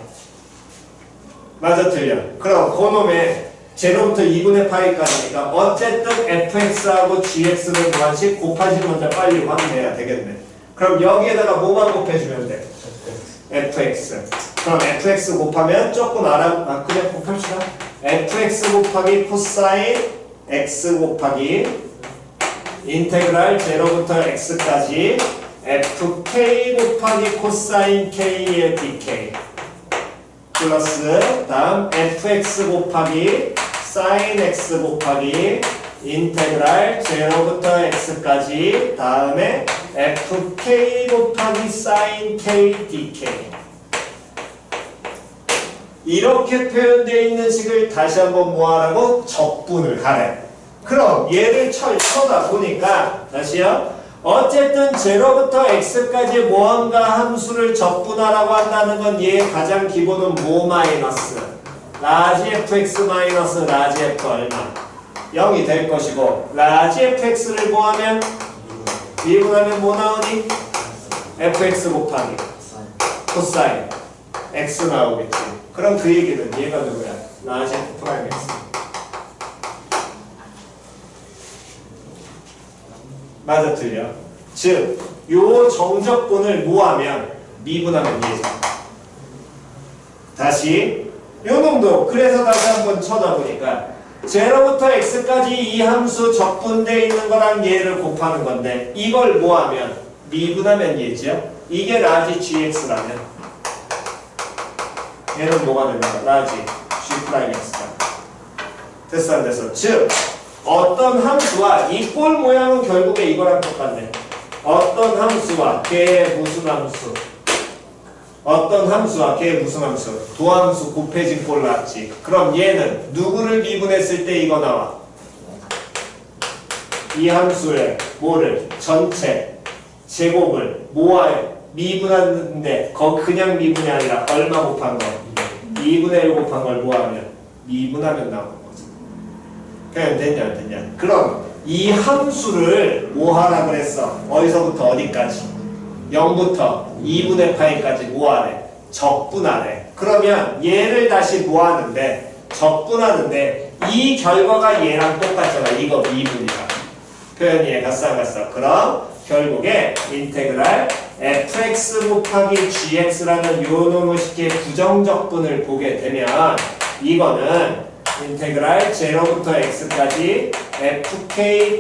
맞아 틀려. 그럼 그놈의 0부터 2분의 파이까지니까 어쨌든 fx하고 gx를 무한씩 곱하시는 먼저 빨리 확인해야 되겠네. 그럼 여기에다가 뭐만 곱해주면 돼? fx. 그럼 fx 곱하면 조금 그냥 곱합시다. fx 곱하기 코사인 x 곱하기 인테그랄 0부터 x까지 fk 곱하기 코사인 k의 dk 플러스 다음 fx 곱하기 sin x 곱하기 인테그랄 0부터 x까지 다음에 fk 곱하기 sin k dk 이렇게 표현되어 있는 식을 다시 한번 뭐하라고? 적분을 하래. 그럼 얘를 쳐다보니까 다시요. 어쨌든 제로부터 x까지 무언가 함수를 적분하라고 한다는 건 얘의 가장 기본은 뭐 마이너스 라지 fx 마이너스 라지 f 얼마 0이 될 것이고 라지 fx를 뭐하면 미분하면 뭐 나오니? fx 곱하기 코사인 x 나오겠지. 그럼 그 얘기는 얘가 누구야? 라지 f 프라임 x 맞아 틀려? 즉, 요 정적분을 뭐하면 미분하면 얘죠. 다시 요 놈도 그래서 다시 한번 쳐다보니까 제로부터 x까지 이 함수 적분되어 있는 거랑 얘를 곱하는 건데 이걸 뭐하면 미분하면 얘죠. 이게 라지 gx라면 얘는 뭐가 됩니까? 라지 g'x가 됐어 안 됐어? 즉 어떤 함수와 이 꼴 모양은 결국에 이거랑 똑같네. 어떤 함수와 걔의 무슨 함수 어떤 함수와 걔의 무슨 함수 도함수 곱해진 꼴 나왔지. 그럼 얘는 누구를 미분했을 때 이거 나와? 이 함수의 뭐를? 전체 제곱을 모아요. 미분하는데 그냥 미분이 아니라 얼마 곱한 거? 2분의 1 곱한 걸 뭐하면? 미분하면 나오는 거죠. 그냥 됐냐 안 됐냐? 그럼 이 함수를 뭐 하라 그랬어? 어디서부터 어디까지? 0부터 2분의 파이까지 뭐 하래? 적분하래. 그러면 얘를 다시 뭐 하는데? 적분하는데 이 결과가 얘랑 똑같잖아. 이거 미분이다. 표현이 얘 갔어 안 갔어? 그럼 결국에 인테그랄 fx 곱하기 gx라는 요 놈의 식의 부정적분을 보게 되면 이거는 인테그랄 0부터 x까지 fk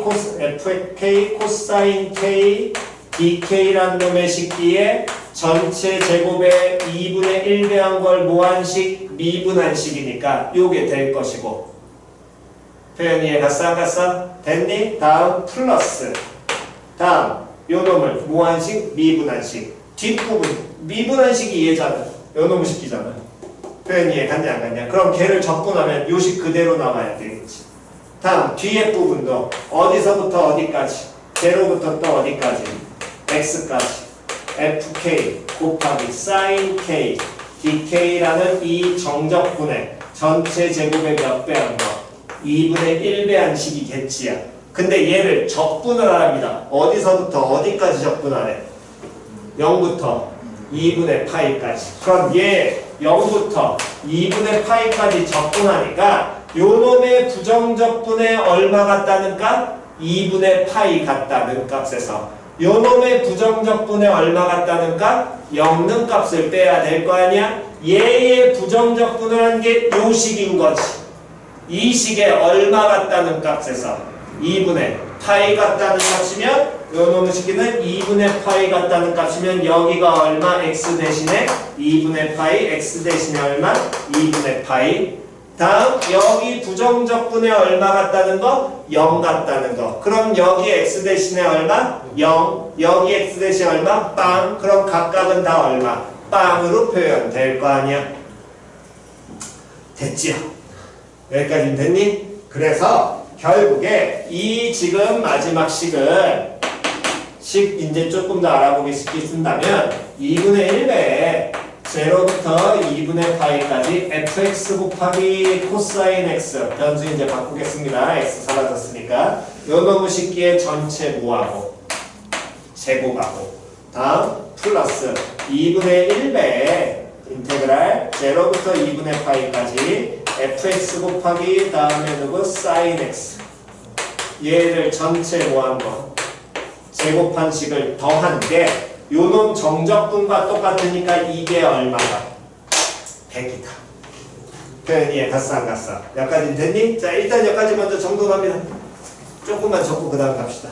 코사인 k dk라는 놈의 식기에 전체 제곱의 2분의 1 배한 걸 모한식 미분한 식이니까 요게 될 것이고 표현이 얘 갔어 안 갔어? 됐니? 다음 플러스 다음 요 놈을 모한식 미분한식 뒷부분 미분한식이 얘잖아. 요 놈의 식기잖아. 표현이 얘 갔냐 안 갔냐? 그럼 걔를 적분하면 요 식 그대로 나와야 되겠지. 다음 뒤에 부분도 어디서부터 어디까지? 0부터 또 어디까지? x까지 fk 곱하기 sin k dk라는 이 정적분의 전체 제곱의 몇 배한 거? 2분의 1배한 식이겠지야. 근데 얘를 적분을 합니다. 어디서부터 어디까지 적분하래? 0부터 2분의 파이까지. 그럼 얘 0부터 2분의 파이까지 적분하니까 요놈의 부정적분에 얼마 같다는 값? 2분의 파이 같다는 값에서 요놈의 부정적분에 얼마 같다는 값? 0는 값을 빼야 될 거 아니야? 얘의 부정적분을 한 게 요 식인 거지. 이 식에 얼마 같다는 값에서 2분의 파이 같다는 값이면 요놈의 식기는 2분의 파이 같다는 값이면 여기가 얼마? x 대신에 2분의 파이 x 대신에 얼마? 2분의 파이. 다음 여기 부정적분에 얼마 같다는 거? 0 같다는 거. 그럼 여기 x 대신에 얼마? 0. 여기 x 대신에 얼마? 빵. 그럼 각각은 다 얼마? 빵으로 표현될 거 아니야. 됐지요? 여기까지는 됐니? 그래서 결국에 이 지금 마지막 식은 이제 조금 더 알아보기 쉽게 쓴다면 2분의 1배에 0부터 2분의 파이까지 fx 곱하기 코사인 x 변수 이제 바꾸겠습니다. x 사라졌으니까 요 놈의 식기의 전체 뭐하고 제곱하고 다음 플러스 2분의 1배에 인테그랄 0부터 2분의 파이까지 fx 곱하기 다음에 누구 sin x 얘를 전체 뭐한 거 제곱한 식을 더한 게 요놈 정적분과 똑같으니까 이게 얼마가? 100이다. 표현이 얘 갔어 안 갔어? 여기까지 됐니? 자 일단 여기까지 먼저 정돈합니다. 조금만 적고 그 다음 갑시다.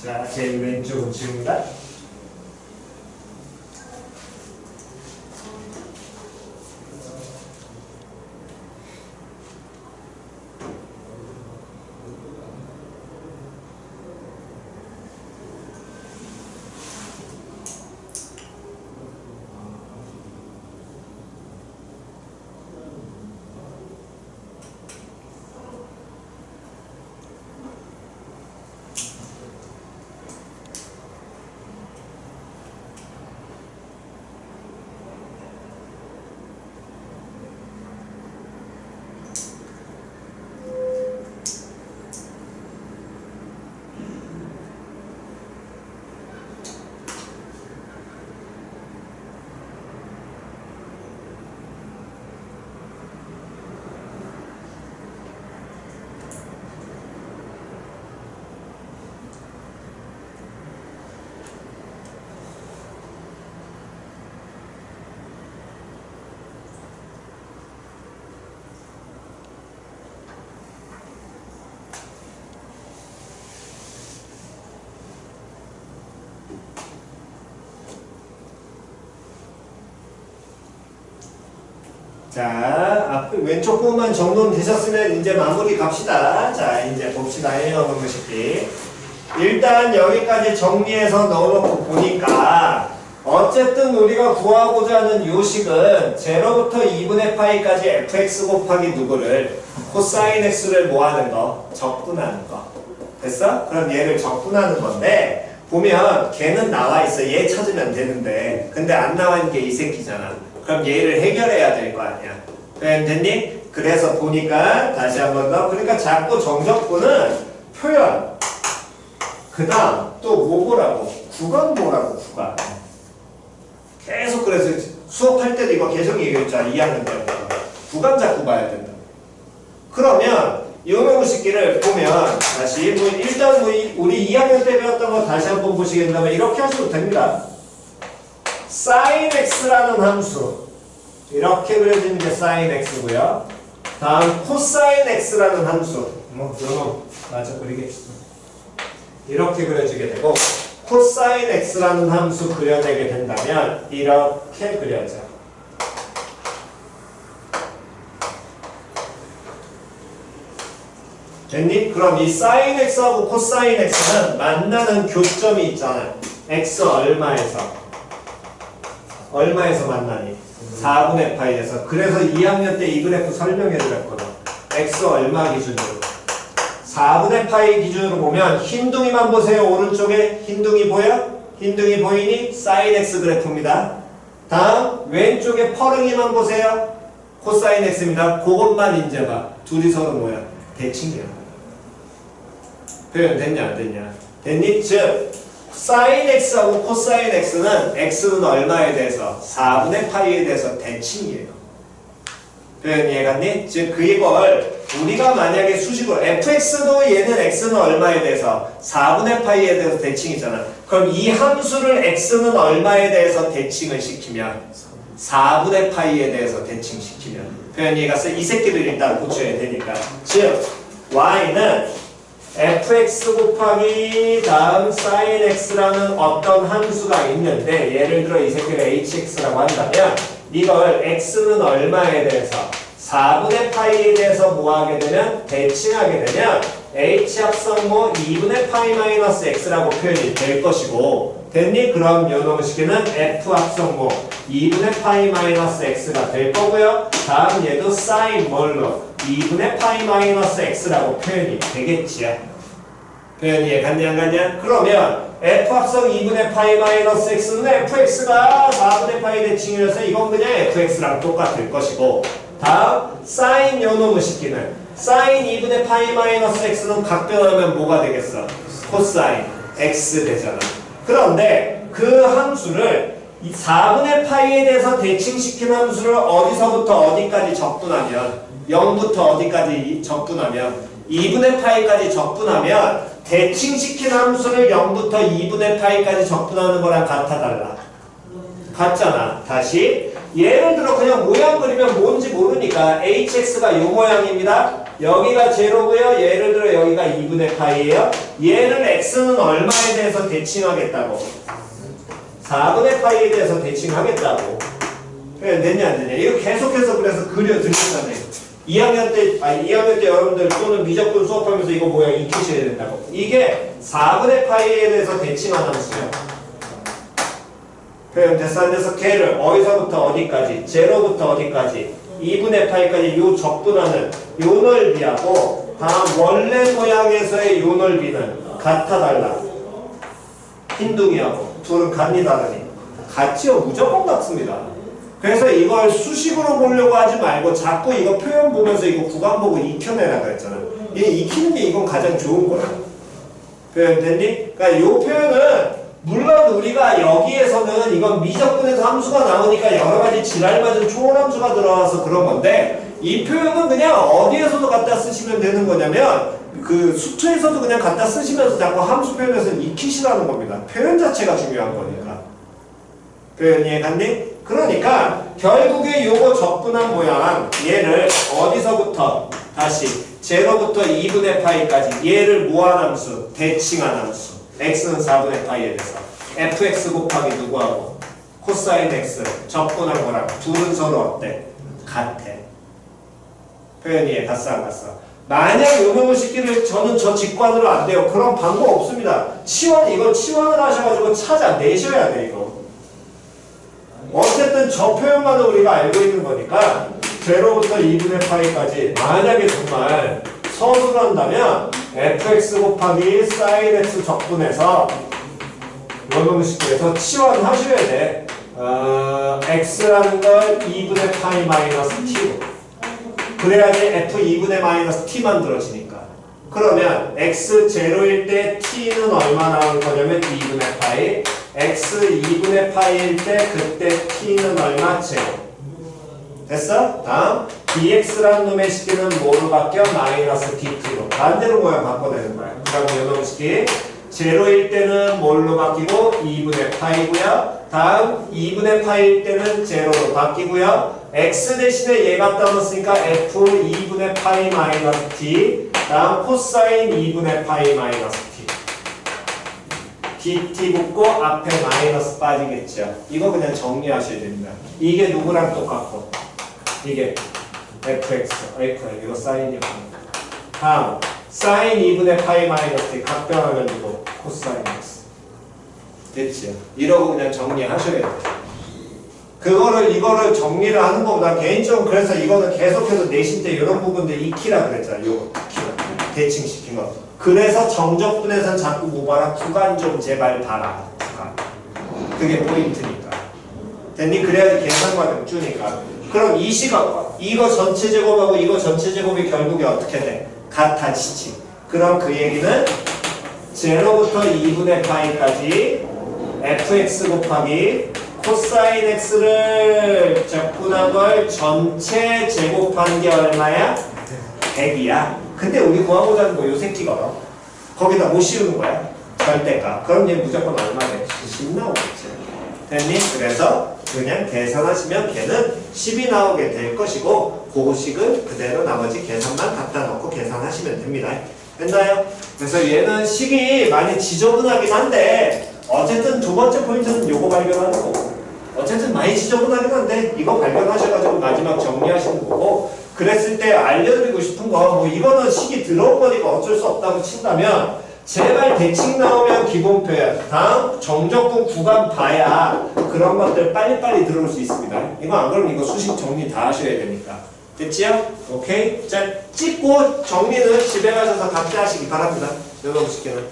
자, 제일 왼쪽은 지운다. 자, 왼쪽 부분만 정돈 되셨으면 이제 마무리 갑시다. 자, 이제 봅시다. A형 음식기. 일단 여기까지 정리해서 넣어놓고 보니까 어쨌든 우리가 구하고자 하는 요식은 0부터 2분의 파이까지 fx 곱하기 누구를 코사인 x를 뭐 하는 거? 적분하는 거. 됐어? 그럼 얘를 적분하는 건데 보면 걔는 나와 있어. 얘 찾으면 되는데 근데 안 나와 있는 게 이 새끼잖아. 그럼 얘를 해결해야 될 거 아니야. 됐니? 그래서 보니까 다시 한 번 더. 그러니까 자꾸 정적분은 표현. 그 다음 또 뭐 보라고? 구간 보라고 구간. 계속 그래서 수업할 때도 이거 계속 얘기했잖아. 2학년 때부터. 구간 자꾸 봐야 된다. 그러면 용어식기를 보면 다시 일단 우리 2학년 때 배웠던 거 다시 한번 보시겠다면 이렇게 하셔도 됩니다. sin x라는 함수 이렇게 그려지는 게 sin x고요. 다음 cosine x라는 함수 맞아 그리겠어. 이렇게 그려지게 되고 cosine x라는 함수 그려내게 된다면 이렇게 그려져. 됐니? 그럼 이 sin x하고 cosine x는 만나는 교점이 있잖아. x 얼마에서 만나니? 4분의 파이에서. 그래서 2학년 때 이 그래프 설명해 드렸거든. x 얼마 기준으로? 4분의 파이 기준으로 보면 흰둥이만 보세요. 오른쪽에 흰둥이 보여? 흰둥이 보이니? sin x 그래프입니다. 다음 왼쪽에 펄응이만 보세요. 코사인 x입니다. 그것만 이제 봐. 둘이 서로 뭐야? 대칭이야. 표현 됐냐 안 됐냐? 됐니? 즉 sin x하고 코사인 x는 x는 얼마에 대해서? 4분의 파이에 대해서 대칭이에요. 표현 이해갔니? 즉 그걸 우리가 만약에 수식으로 fx도 얘는 x는 얼마에 대해서? 4분의 파이에 대해서 대칭이잖아. 그럼 이 함수를 x는 얼마에 대해서 대칭을 시키면? 4분의 파이에 대해서 대칭시키면. 표현 이해갔어? 이 새끼들 일단 고쳐야 되니까. 즉 y는 fx 곱하기 다음 sin x라는 어떤 함수가 있는데 예를 들어 이 새끼가 hx라고 한다면 이걸 x는 얼마에 대해서 4분의 파이에 대해서 뭐 하게 되면 대칭하게 되면 h 합성모 2분의 파이 마이너스 x라고 표현이 될 것이고 됐니? 그럼 요 놈식에는 f 합성모 2분의 파이 마이너스 x가 될 거고요. 다음 얘도 사인 뭘로 2분의 파이 마이너스 x라고 표현이 되겠지요. 표현이 이해갔냐 안 갔냐? 그러면 f 합성 2분의 파이 마이너스 x는 fx가 4분의 파이 대칭이라서 이건 그냥 fx랑 똑같을 것이고, 다음 사인 요 놈의 식기는 사인 2분의 파이 마이너스 x는 각변하면 뭐가 되겠어? 코사인 x 되잖아. 그런데 그 함수를 이 4분의 파이에 대해서 대칭시킨 함수를 어디서부터 어디까지 적분하면 0부터 어디까지 적분하면 2분의 파이까지 적분하면 대칭시킨 함수를 0부터 2분의 파이까지 적분하는 거랑 같아 달라? 같잖아. 다시 예를 들어 그냥 모양 그리면 뭔지 모르니까 hx가 요 모양입니다. 여기가 제로고요. 예를 들어 여기가 2분의 파이예요. 얘를 x는 얼마에 대해서 대칭하겠다고? 4분의 파이에 대해서 대칭하겠다고. 그래 됐냐 안 되냐? 이거 계속해서 그래서 그려드렸잖아요. 2학년 때 여러분들 또는 미적분 수업하면서 이거 모양 익히셔야 된다고. 이게 4분의 파이에 대해서 대칭한 함수예요. 표현 됐어 안 돼서 걔를 어디서부터 어디까지? 제로부터 어디까지? 2분의 파이까지 요 적분하는 요 넓이하고 다음 원래 모양에서의 요 넓이는 같아 달라? 흰둥이하고 둘은 같니 다르니? 같지요. 무조건 같습니다. 그래서 이걸 수식으로 보려고 하지 말고 자꾸 이거 표현 보면서 이거 구간 보고 익혀내라 그랬잖아. 이 익히는 게 이건 가장 좋은 거야. 표현 됐니? 그러니까 요 표현은 물론 우리가 여기에서는 이건 미적분에서 함수가 나오니까 여러 가지 지랄맞은 초월함수가 들어와서 그런 건데 이 표현은 그냥 어디에서도 갖다 쓰시면 되는 거냐면 그 수투에서도 그냥 갖다 쓰시면서 자꾸 함수 표현에서 익히시라는 겁니다. 표현 자체가 중요한 거니까. 표현 이해갔니? 그러니까 결국에 요거 적분한 모양 얘를 어디서부터 다시 제로부터 2분의 파이까지 얘를 무한 함수, 대칭한 함수 x는 4분의 파이에 대해서 fx 곱하기 누구하고 코사인 x 적분한 거랑 둘은 서로 어때? 같아. 표현이 이해 갔어 안 갔어? 만약 요놈의 식기를 저는 저 직관으로 안 돼요. 그런 방법 없습니다. 이걸 치환을 하셔가지고 찾아내셔야 돼 이거. 어쨌든 저 표현만은 우리가 알고 있는 거니까 제로부터 2분의 파이까지 만약에 정말 서술을 한다면 fx 곱하기 sin x 적분해서 요놈의 식기에서 치환하셔야 돼. x라는 걸 2분의 파이 마이너스 t로 그래야지 f 2분의 마이너스 t 만들어지니까. 그러면 x 제로일 때 t는 얼마 나올 거냐면 2분의 파이 x 2분의 파이일 때 그때 t는 얼마? 제로. 됐어? 다음 dx라는 놈의 식기는 뭐로 바뀌어? 마이너스 dt로 반대로 모양 바꿔내는 거야. 그럼 요놈의 식기 제로일 때는 뭘로 바뀌고 2분의 파이고요. 다음 2분의 파이일 때는 제로로 바뀌고요. x 대신에 얘 갖다 놓았으니까 f 2분의 파이 마이너스 t 다음 코사인 2분의 파이 마이너스 t dt 붙고 앞에 마이너스 빠지겠죠. 이거 그냥 정리하셔야 됩니다. 이게 누구랑 똑같고 이게 fx 이거 사인이고 다음 사인 2분의 파이 마이너스 t 각변하면 누구 코사인 x 됐지요. 이러고 그냥 정리하셔야 돼요. 이거를 정리를 하는 것보다 개인적으로 그래서 이거는 계속해서 내신 때 이런 부분들 익히라 그랬잖아요. 요거 익히라. 대칭시킨 거. 그래서 정적분에선 자꾸 뭐 봐라? 구간 좀 제발 봐라. 구간. 그게 포인트니까. 됐니? 그래야지 계산 과정 주니까. 그럼 이 시각 이거 전체 제곱하고 이거 전체 제곱이 결국에 어떻게 돼? 같아지지. 그럼 그 얘기는 제로부터 2분의 파이까지 fx 곱하기 코사인 x를 적분한 걸 전체 제곱한 게 얼마야? 100이야. 근데 우리 구하고자 거 요 새끼가 거기다 못 씌우는 거야. 절대값. 그럼 얘 무조건 얼마 돼? 10 나오겠지. 됐니? 그래서 그냥 계산하시면 걔는 10이 나오게 될 것이고 그 식은 그대로 나머지 계산만 갖다 놓고 계산하시면 됩니다. 됐나요? 그래서 얘는 식이 많이 지저분하긴 한데 어쨌든 두 번째 포인트는 요거 발견하는 거고 어쨌든 많이 지저분하긴 한데 이거 발견하셔가지고 마지막 정리하시는 거고 그랬을 때 알려드리고 싶은 거 뭐 이거는 식이 들어온 거니까 어쩔 수 없다고 친다면 제발 대칭 나오면 기본 표현. 다음 정적분 구간 봐야 그런 것들 빨리빨리 들어올 수 있습니다. 이거 안 그러면 이거 수식 정리 다 하셔야 되니까. 됐지요? 오케이? 자, 찍고 정리는 집에 가셔서 각자 하시기 바랍니다. 여러분께는.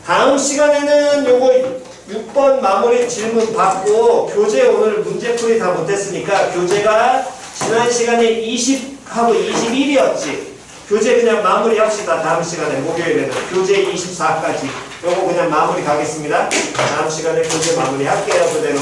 다음 시간에는 요거 6번 마무리 질문 받고 교재 오늘 문제풀이 다 못했으니까 교재가 지난 시간에 20하고 21이었지. 교재 그냥 마무리 합시다. 다음 시간에 목요일에는 교재 24까지 요거 그냥 마무리 가겠습니다. 다음 시간에 교재 마무리 할게요. 그대로.